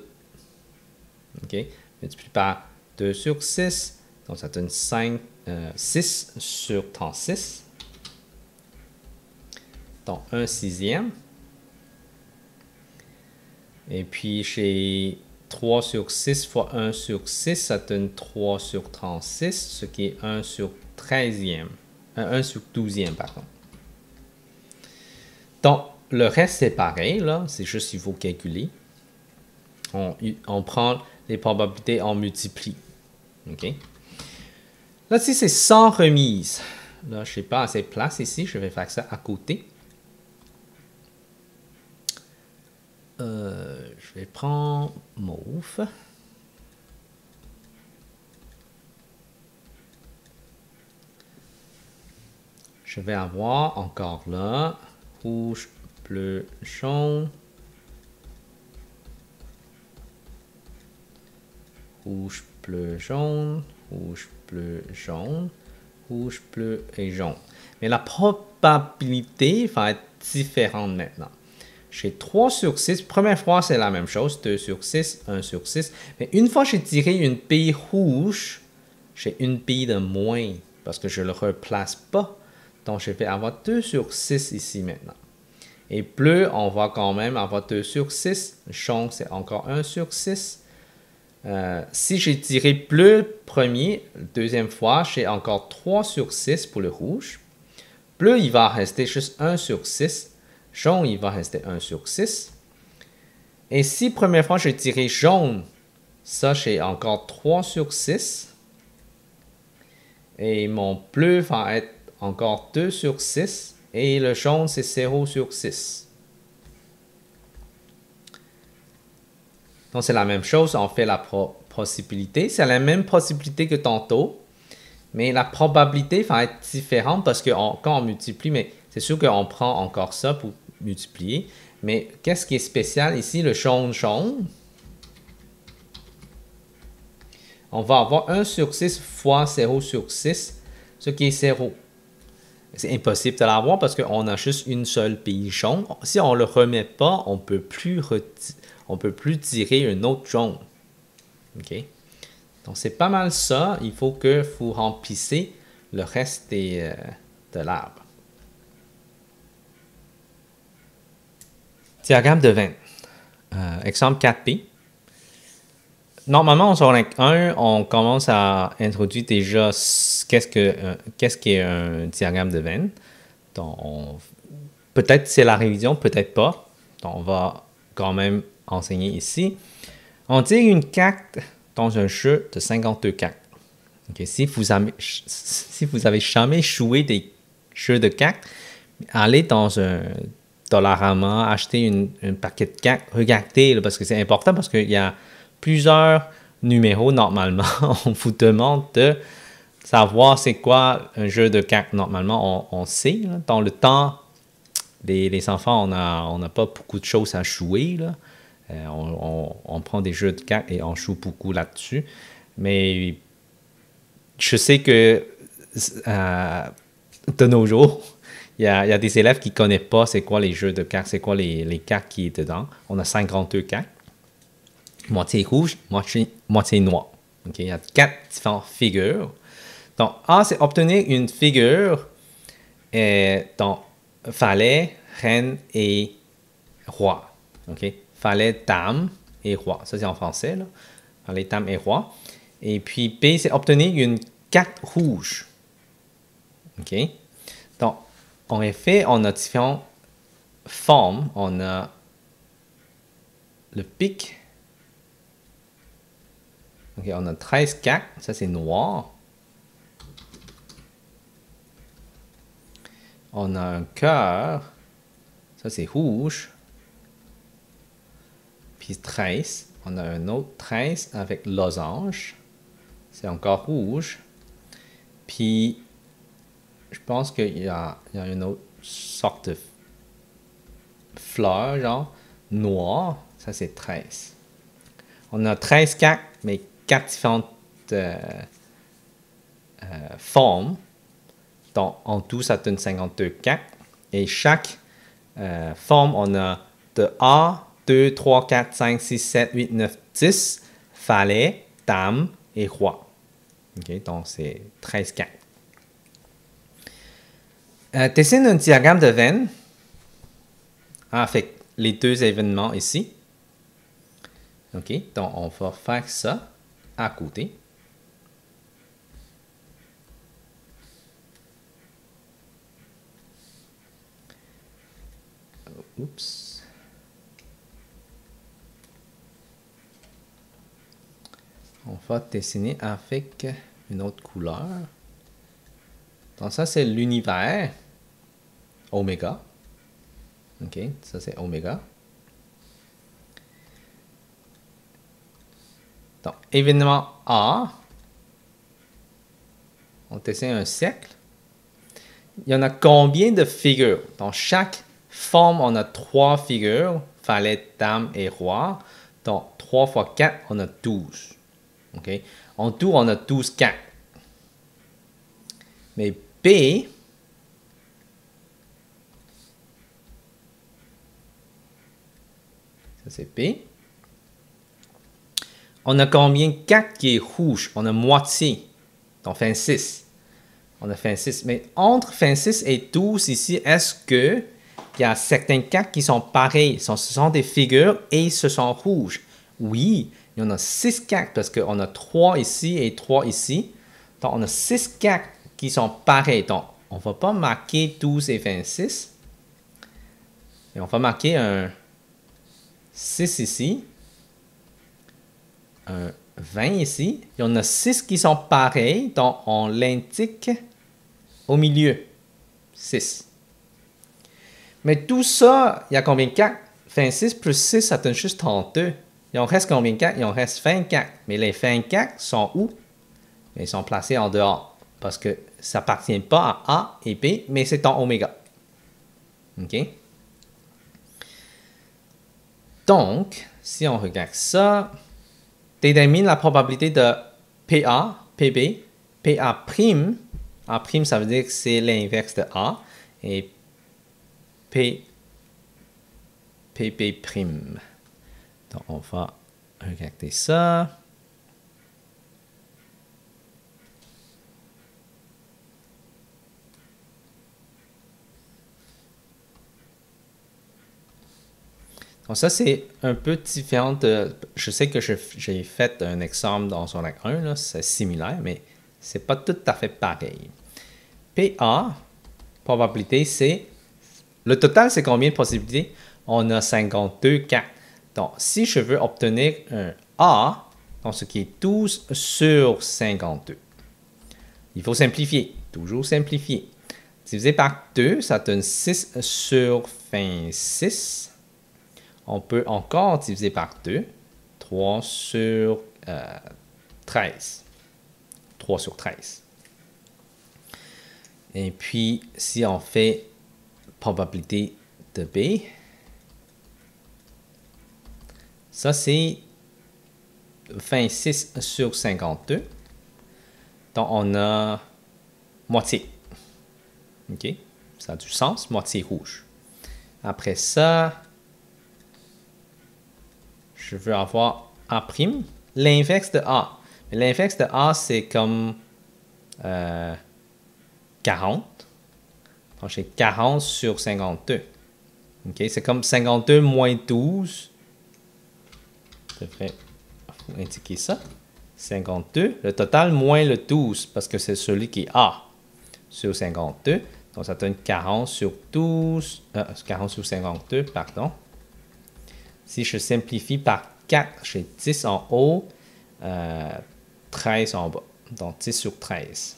OK? Multiplié par 2 sur 6, donc ça donne 6 sur 36. Donc, 1 sixième. Et puis, chez 3 sur 6 fois 1 sur 6, ça donne 3 sur 36, ce qui est 1 sur 13e. 1 sur 12e, pardon. Donc, le reste, c'est pareil, là. C'est juste qu'il faut calculer. On prend les probabilités, on multiplie. OK? Là, si c'est sans remise, là, je n'ai pas assez de place ici. Je vais faire ça à côté. Je vais prendre mauve. Je vais avoir encore là rouge, bleu, jaune. Rouge, bleu, jaune. Rouge, bleu, jaune. Rouge, bleu et jaune. Mais la probabilité va être différente maintenant. Chez 3 sur 6, première fois, c'est la même chose. 2 sur 6, 1 sur 6. Mais une fois j'ai tiré une bille rouge, j'ai une bille de moins parce que je ne le replace pas. Donc, je vais avoir 2 sur 6 ici maintenant. Et bleu, on va quand même avoir 2 sur 6. Jaune, c'est encore 1 sur 6. Si j'ai tiré bleu premier, deuxième fois, j'ai encore 3 sur 6 pour le rouge. Bleu, il va rester juste 1 sur 6. Jaune, il va rester 1 sur 6. Et si première fois j'ai tiré jaune, ça j'ai encore 3 sur 6. Et mon bleu va être encore 2 sur 6. Et le jaune, c'est 0 sur 6. Donc, c'est la même chose. On fait la possibilité. C'est la même possibilité que tantôt. Mais la probabilité va être différente parce que quand on multiplie, mais c'est sûr qu'on prend encore ça pour multiplier. Mais qu'est-ce qui est spécial ici, le jaune-jaune? On va avoir 1 sur 6 fois 0 sur 6, ce qui est 0. C'est impossible de l'avoir parce qu'on a juste une seule bille jaune. Si on ne le remet pas, on ne peut plus tirer un autre jaune. OK? Donc, c'est pas mal ça. Il faut que vous remplissez le reste de l'arbre. Diagramme de 20. Exemple 4P. Normalement, en secondaire 1, on commence à introduire déjà qu'est-ce qu'est un diagramme de veine. Donc, peut-être c'est la révision, peut-être pas. Donc, on va quand même enseigner ici. On tire une carte dans un jeu de 52 cartes. Okay, si vous avez jamais joué des jeux de cartes, allez dans un Dollarama, achetez un paquet de cartes, regardez, parce que c'est important, parce qu'il y a plusieurs numéros normalement. On vous demande de savoir c'est quoi un jeu de cartes. Normalement, on sait. Là. Dans le temps, les enfants, on n'a pas beaucoup de choses à jouer. Là. On prend des jeux de cartes et on joue beaucoup là-dessus. Mais je sais que de nos jours, il y a des élèves qui ne connaissent pas c'est quoi les jeux de cartes, c'est quoi les cartes qui sont dedans. On a 52 cartes. Moitié rouge, moitié noir. Okay? Il y a 4 différentes figures. Donc, A, c'est obtenir une figure donc, valet, reine et roi. Okay? Valet, dame et roi. Ça, c'est en français. Là. Valet, dame et roi. Et puis, B, c'est obtenir une carte rouge. OK? Donc, en effet, on a différentes formes. On a le pic. OK, on a 13 cartes. Ça, c'est noir. On a un cœur. Ça, c'est rouge. Puis 13. On a un autre 13 avec losange. C'est encore rouge. Puis, je pense qu'il y a une autre sorte de fleur, genre noire. Ça, c'est 13. On a 13 cactes, mais 4 différentes formes. Donc, en tout, ça donne 52 cactes. Et chaque forme, on a de A, 2, 3, 4, 5, 6, 7, 8, 9, 10, valet, dame et roi. Okay, donc, c'est 13 cactes. Dessine un diagramme de veine avec les deux événements ici. OK, donc on va faire ça à côté. Oups. On va dessiner avec une autre couleur. Donc ça, c'est l'univers. Oméga. OK, ça c'est oméga. Donc, événement A. On dessine un cercle. Il y en a combien de figures? Dans chaque forme, on a 3 figures. Valet, dame et roi. Donc, 3 fois 4, on a 12. OK? En tout, on a 12 cartes. Mais B, ça c'est B. On a combien de cartes qui est rouge? On a moitié. Donc, fin 6. On a fin 6. Mais entre fin 6 et 12 ici, est-ce qu'il y a certaines cartes qui sont pareilles? Ce sont des figures et ce sont rouges. Oui, il y en a 6 cartes parce qu'on a 3 ici et 3 ici. Donc, on a 6 cartes qui sont pareilles. Donc, on ne va pas marquer 12 et 26. Et on va marquer un 6 ici. Un 20 ici. Il y en a 6 qui sont pareils. Donc, on l'indique au milieu. 6. Mais tout ça, il y a combien de cartes? 26 plus 6, ça donne juste 32. Il en reste combien de cartes? Il en reste 24. Mais les 24 sont où? Ils sont placés en dehors. Parce que ça n'appartient pas à A et B, mais c'est en oméga. OK? Donc, si on regarde ça, détermine la probabilité de PA, PB, PA'. A', ça veut dire que c'est l'inverse de A. Et PB'. Donc, on va regarder ça. Donc ça, c'est un peu différent de... Je sais que j'ai fait un exemple dans son acte 1, c'est similaire, mais c'est pas tout à fait pareil. PA, probabilité, c'est... Le total, c'est combien de possibilités? On a 52 cartes. Donc, si je veux obtenir un A, donc ce qui est 12 sur 52, il faut simplifier. Toujours simplifier. Divisé par 2, ça donne 6 sur 26. On peut encore diviser par 2. 3 sur 13. 3 sur 13. Et puis, si on fait probabilité de B, ça c'est 26 sur 52. Donc, on a moitié. OK? Ça a du sens, moitié rouge. Après ça, je veux avoir A', l'inverse de A. L'inverse de A, c'est comme 40. Donc, j'ai 40 sur 52. OK? C'est comme 52 moins 12. Je devrais indiquer ça. 52. Le total moins le 12, parce que c'est celui qui est A sur 52. Donc, ça donne 40 sur 12. 40 sur 52, pardon. Si je simplifie par 4, j'ai 10 en haut, 13 en bas. Donc, 10 sur 13.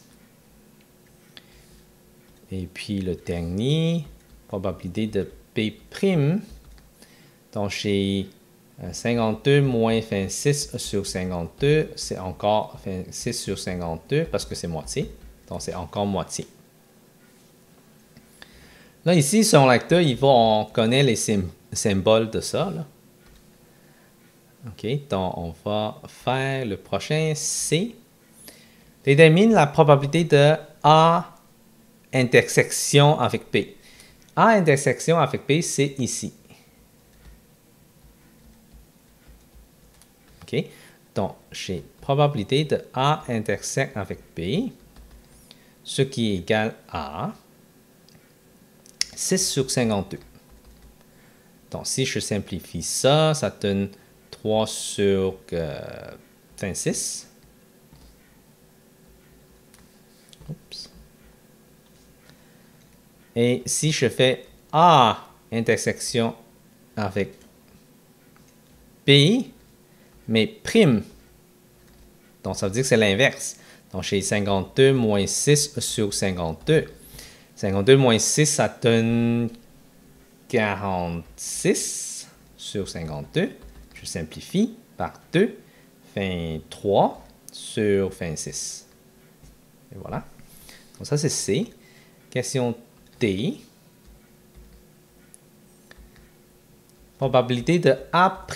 Et puis le dernier, probabilité de P'. Donc j'ai 52 moins 26 sur 52, c'est encore 26 sur 52 parce que c'est moitié. Donc c'est encore moitié. Là, ici, sur le lecteur, on connaît les symboles de ça. Là. OK, donc on va faire le prochain C. Détermine la probabilité de A intersection avec P. A intersection avec P, c'est ici. OK, donc j'ai probabilité de A intersecte avec P, ce qui est égal à 6 sur 52. Donc, si je simplifie ça, ça donne 3 sur 26. Oups. Et si je fais A intersection avec B, mais prime, donc ça veut dire que c'est l'inverse. Donc, j'ai 52 moins 6 sur 52. 52 moins 6, ça donne 46 sur 52. Je simplifie par 2. 23 sur 26. Et voilà. Donc ça, c'est C. Question D. Probabilité de A'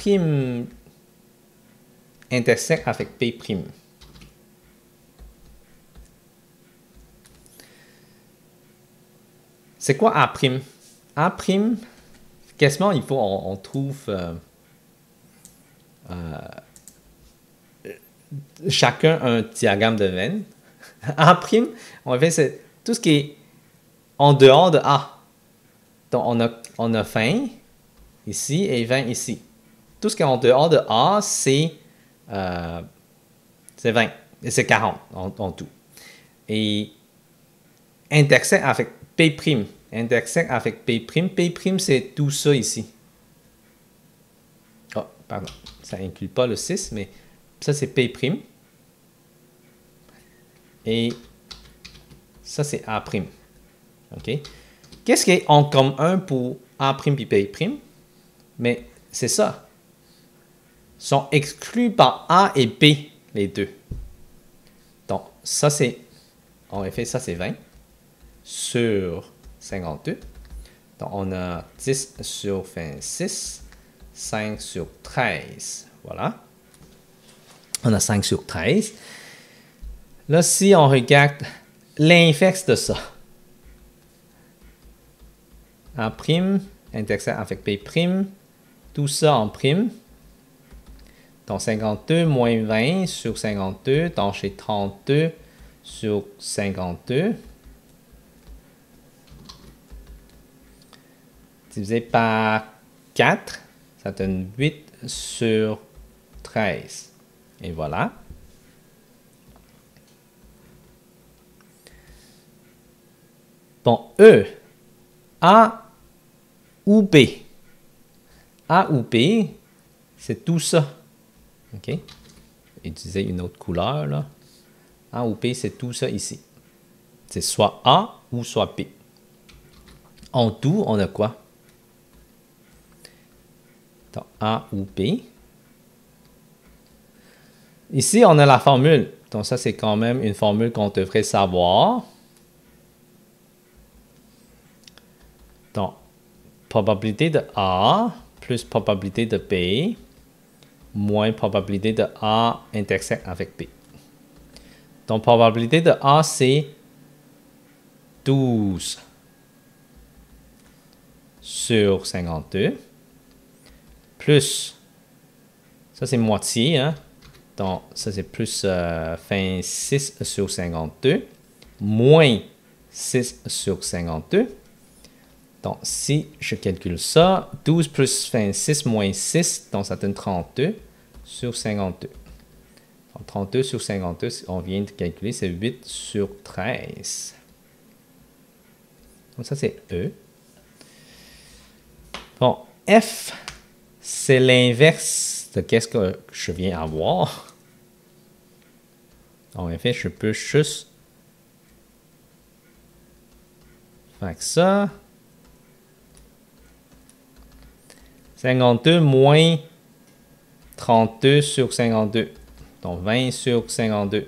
intersecte avec P'. C'est quoi A'? A', quasiment, on trouve chacun un diagramme de Venn. A', en fait, c'est tout ce qui est en dehors de A. Donc, on a 20 ici et 20 ici. Tout ce qui est en dehors de A, c'est 20. Et c'est 40 en tout. Et intersecte avec P'. Intersecte avec P'. P', c'est tout ça ici. Oh, pardon. Ça n'inclut pas le 6, mais ça, c'est P'. Et ça, c'est A'. OK? Qu'est-ce qui est en commun pour A' et P'? Mais c'est ça. Ils sont exclus par A et B, les deux. Donc, ça, c'est... En effet, ça, c'est 20 sur 52. Donc, on a 10 sur 26, 5 sur 13. Voilà. On a 5 sur 13. Là, si on regarde l'inverse de ça, A' intersecte avec P', tout ça en prime. Donc, 52 moins 20 sur 52, donc j'ai 32 sur 52. Divisé par 4, ça donne 8 sur 13. Et voilà. Bon, E, A ou B. A ou B, c'est tout ça. OK? Utiliser une autre couleur, là. A ou B, c'est tout ça ici. C'est soit A ou soit B. En tout, on a quoi? Donc, A ou B. Ici, on a la formule. Donc, ça, c'est quand même une formule qu'on devrait savoir. Donc, probabilité de A plus probabilité de B moins probabilité de A intersecte avec B. Donc, probabilité de A, c'est 12 sur 52 plus, ça c'est moitié, hein? Donc, ça c'est plus 26 sur 52 moins 6 sur 52. Donc, si je calcule ça, 12 plus 26 moins 6, donc ça donne 32 sur 52. Donc, 32 sur 52, on vient de calculer, c'est 8 sur 13. Donc, ça, c'est E. Bon, F, c'est l'inverse de qu'est-ce que je viens avoir. En effet, je peux juste Fait que ça, 52 moins 32 sur 52. Donc 20 sur 52.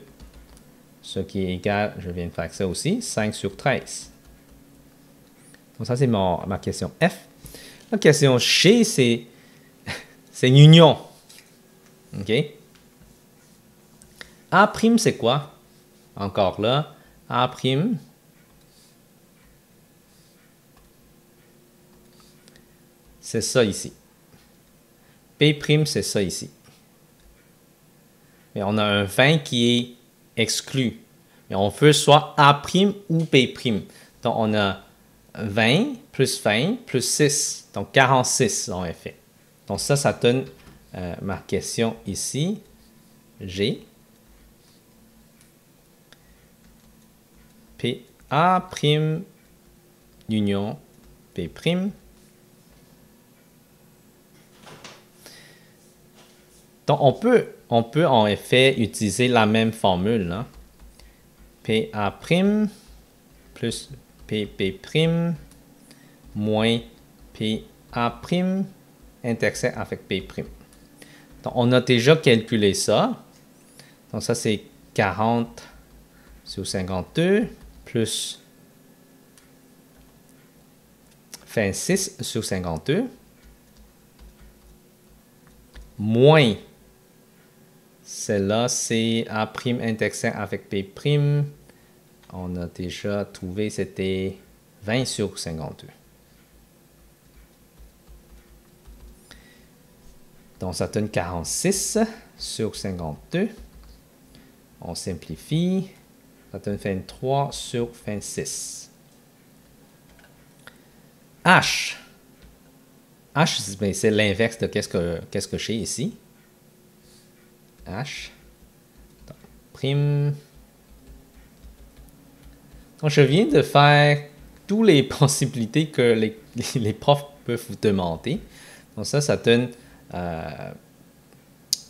Ce qui est égal, je viens de faire ça aussi, 5 sur 13. Donc ça, c'est ma question F. La question G, c'est union. OK? A', c'est quoi? Encore là, A', c'est ça ici. P', c'est ça ici. Mais on a un 20 qui est exclu. Mais on veut soit A' ou P'. Donc, on a 20 plus 20 plus 6. Donc, 46 en effet. Donc, ça donne ma question ici. G. P A' union P'. Donc, on peut en effet utiliser la même formule. Hein? PA' plus PP' moins PA' intersecte avec P'. Donc, on a déjà calculé ça. Donc, ça, c'est 40 sur 52 plus 26 sur 52 moins celle-là, c'est A' intersecte avec P'. On a déjà trouvé, c'était 20 sur 52. Donc, ça donne 46 sur 52. On simplifie. Ça donne 23 sur 26. H. H, c'est l'inverse de qu'est-ce que j'ai ici. H. Donc, prime. Donc, je viens de faire toutes les possibilités que les profs peuvent vous demander. Donc, ça donne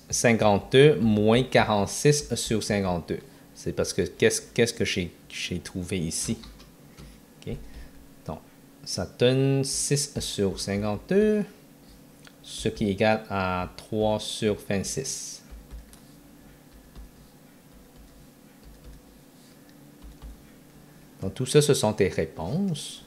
52 moins 46 sur 52. C'est parce que qu'est-ce que j'ai trouvé ici? Okay. Donc, ça donne 6 sur 52, ce qui est égal à 3 sur 26. Donc, tout ça, ce sont tes réponses.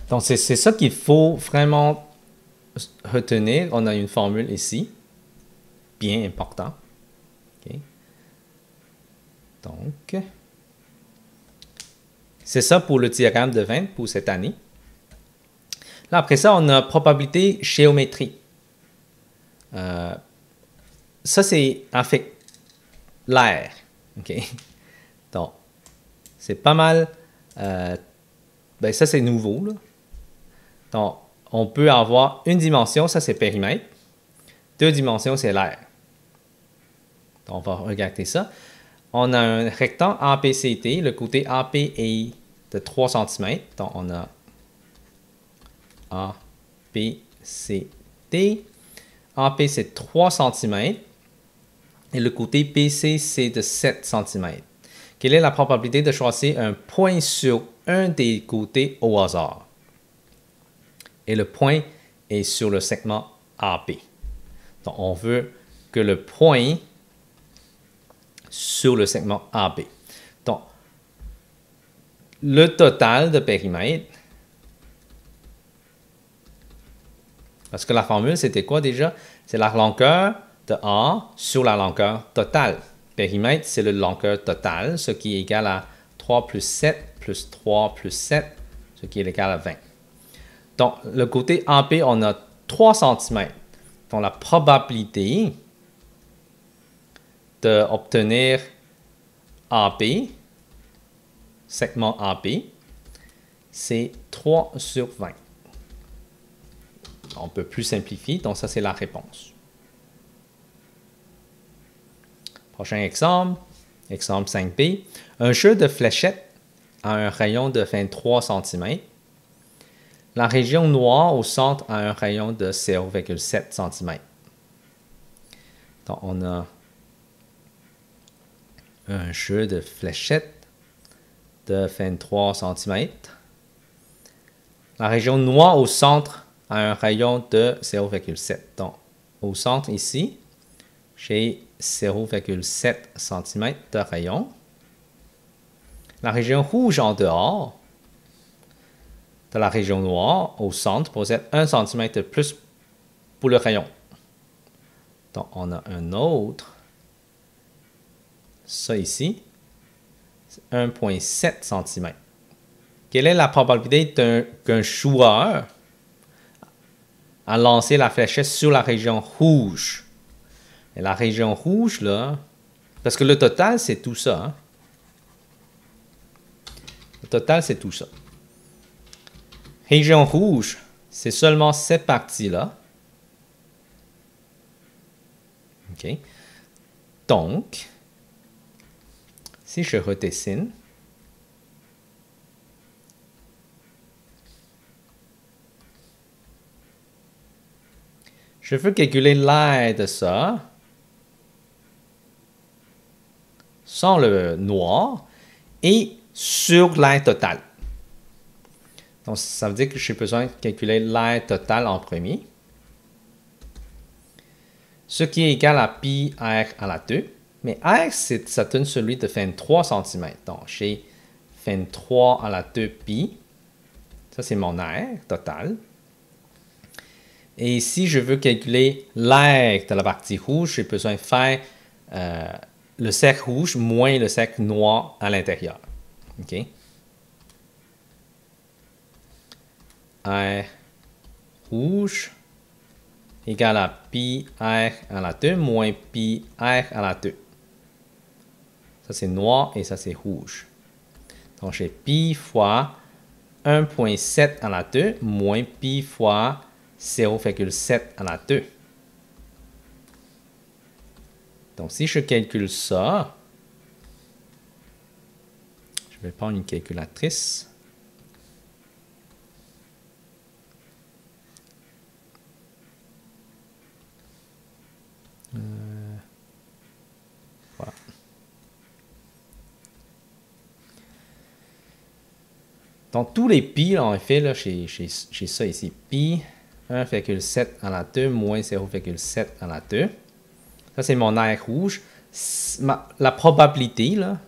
Donc, c'est ça qu'il faut vraiment retenir. On a une formule ici, bien important. Okay. Donc, c'est ça pour le diagramme de 20 pour cette année. Là, après ça, on a probabilité géométrie. Ça, c'est en fait l'air. Okay. Donc, c'est pas mal. Ben ça, c'est nouveau. Là. Donc, on peut avoir une dimension, ça c'est périmètre. 2 dimensions, c'est l'air. Donc, on va regarder ça. On a un rectangle APCT. Le côté AP est de 3 cm. Donc, on a APCT. AP, c'est 3 cm. Et le côté PC, c'est de 7 cm. Quelle est la probabilité de choisir un point sur un des côtés au hasard? Et le point est sur le segment AP. Donc, on veut que le point sur le segment AB. Donc, le total de périmètre, parce que la formule, c'était quoi déjà? C'est la longueur de A sur la longueur totale. Périmètre, c'est la longueur totale, ce qui est égal à 3 plus 7 plus 3 plus 7, ce qui est égal à 20. Donc, le côté AP, on a 3 cm. Donc, la probabilité d'obtenir AP, segment AP, c'est 3 sur 20. On peut plus simplifier, donc ça, c'est la réponse. Prochain exemple, exemple 5b. Un jeu de fléchettes a un rayon de 23 cm. La région noire au centre a un rayon de 0,7 cm. Donc, on a un jeu de fléchettes de 23 cm. La région noire au centre a un rayon de 0,7. Donc, au centre ici, j'ai 0,7 cm de rayon. La région rouge en dehors de la région noire au centre possède 1 cm de plus pour le rayon. Donc, on a un autre. Ça ici, c'est 1,7 cm. Quelle est la probabilité qu'un joueur a lancé la fléchette sur la région rouge? Et la région rouge, là, parce que le total, c'est tout ça. Hein? Le total, c'est tout ça. Région rouge, c'est seulement cette partie-là. OK. Donc, si je redessine, je veux calculer l'aire de ça sans le noir et sur l'aire totale. Donc, ça veut dire que j'ai besoin de calculer l'aire totale en premier. Ce qui est égal à pi r à la 2. Mais r, ça donne celui de 23 cm. Donc, j'ai 23 à la 2 pi. Ça, c'est mon aire totale. Et si je veux calculer l'aire de la partie rouge, j'ai besoin de faire le cercle rouge moins le cercle noir à l'intérieur. OK? R rouge égale à pi r à la 2 moins pi r à la 2. Ça, c'est noir et ça, c'est rouge. Donc, j'ai pi fois 1,7 à la 2 moins pi fois 0,7 à la 2. Donc, si je calcule ça, je vais prendre une calculatrice. Voilà. Donc, tous les pi, en effet, là, j'ai ça ici. Pi 1,7 à la 2 moins 0,7 à la 2. Ça, c'est mon aire rouge. La probabilité, là,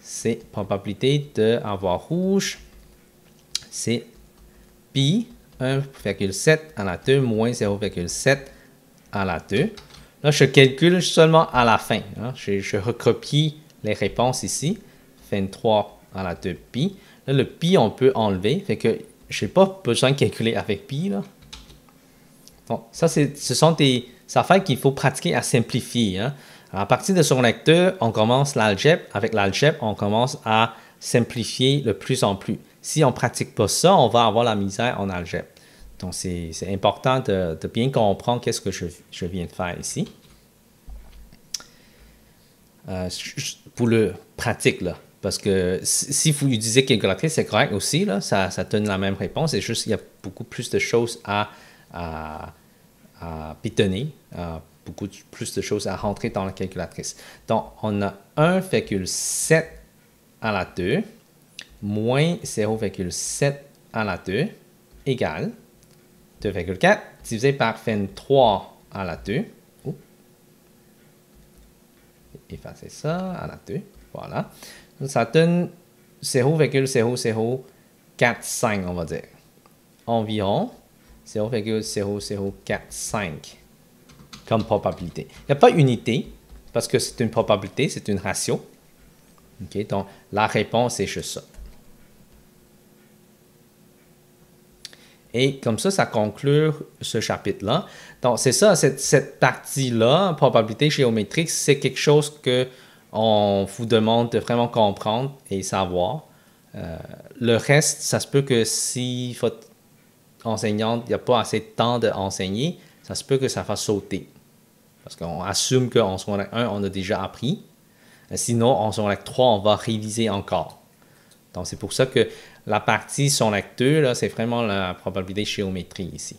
c'est probabilité d'avoir rouge, c'est pi 1,7 à la 2 moins 0,7 à la 2. Là, je calcule seulement à la fin. Hein. Je recopie les réponses ici. 23 à la 2 pi. Là, le pi, on peut enlever. Fait que je n'ai pas besoin de calculer avec pi. Là. Donc, ça, ce sont des affaires qu'il faut pratiquer à simplifier. Hein. À partir de secondaire 2, on commence l'algèbre. Avec l'algèbre, on commence à simplifier de plus en plus. Si on ne pratique pas ça, on va avoir la misère en algèbre. Donc, c'est important de bien comprendre qu'est-ce que je viens de faire ici. Pour le pratique, là. Parce que si vous utilisez calculatrice, c'est correct aussi, là, ça donne la même réponse. C'est juste qu'il y a beaucoup plus de choses à pitonner, beaucoup plus de choses à rentrer dans la calculatrice. Donc, on a 1,7 à la 2 moins 0,7 à la 2 égale 2,4 divisé par 23 à la 2. Effacer ça à la 2. Voilà. Donc, ça donne 0,0045, on va dire. Environ 0,0045 comme probabilité. Il n'y a pas unité parce que c'est une probabilité, c'est une ratio. Okay, donc, la réponse est juste ça. Et comme ça conclut ce chapitre-là. Donc, c'est ça, cette partie-là, probabilité géométrique, c'est quelque chose qu'on vous demande de vraiment comprendre et savoir. Le reste, ça se peut que si votre enseignante, il n'y a pas assez de temps d'enseigner, ça se peut que ça fasse sauter. Parce qu'on assume qu'en secondaire 1, on a déjà appris. Sinon, en secondaire 3, on va réviser encore. Donc, c'est pour ça que la partie son lecteur, là, c'est vraiment la probabilité géométrie ici.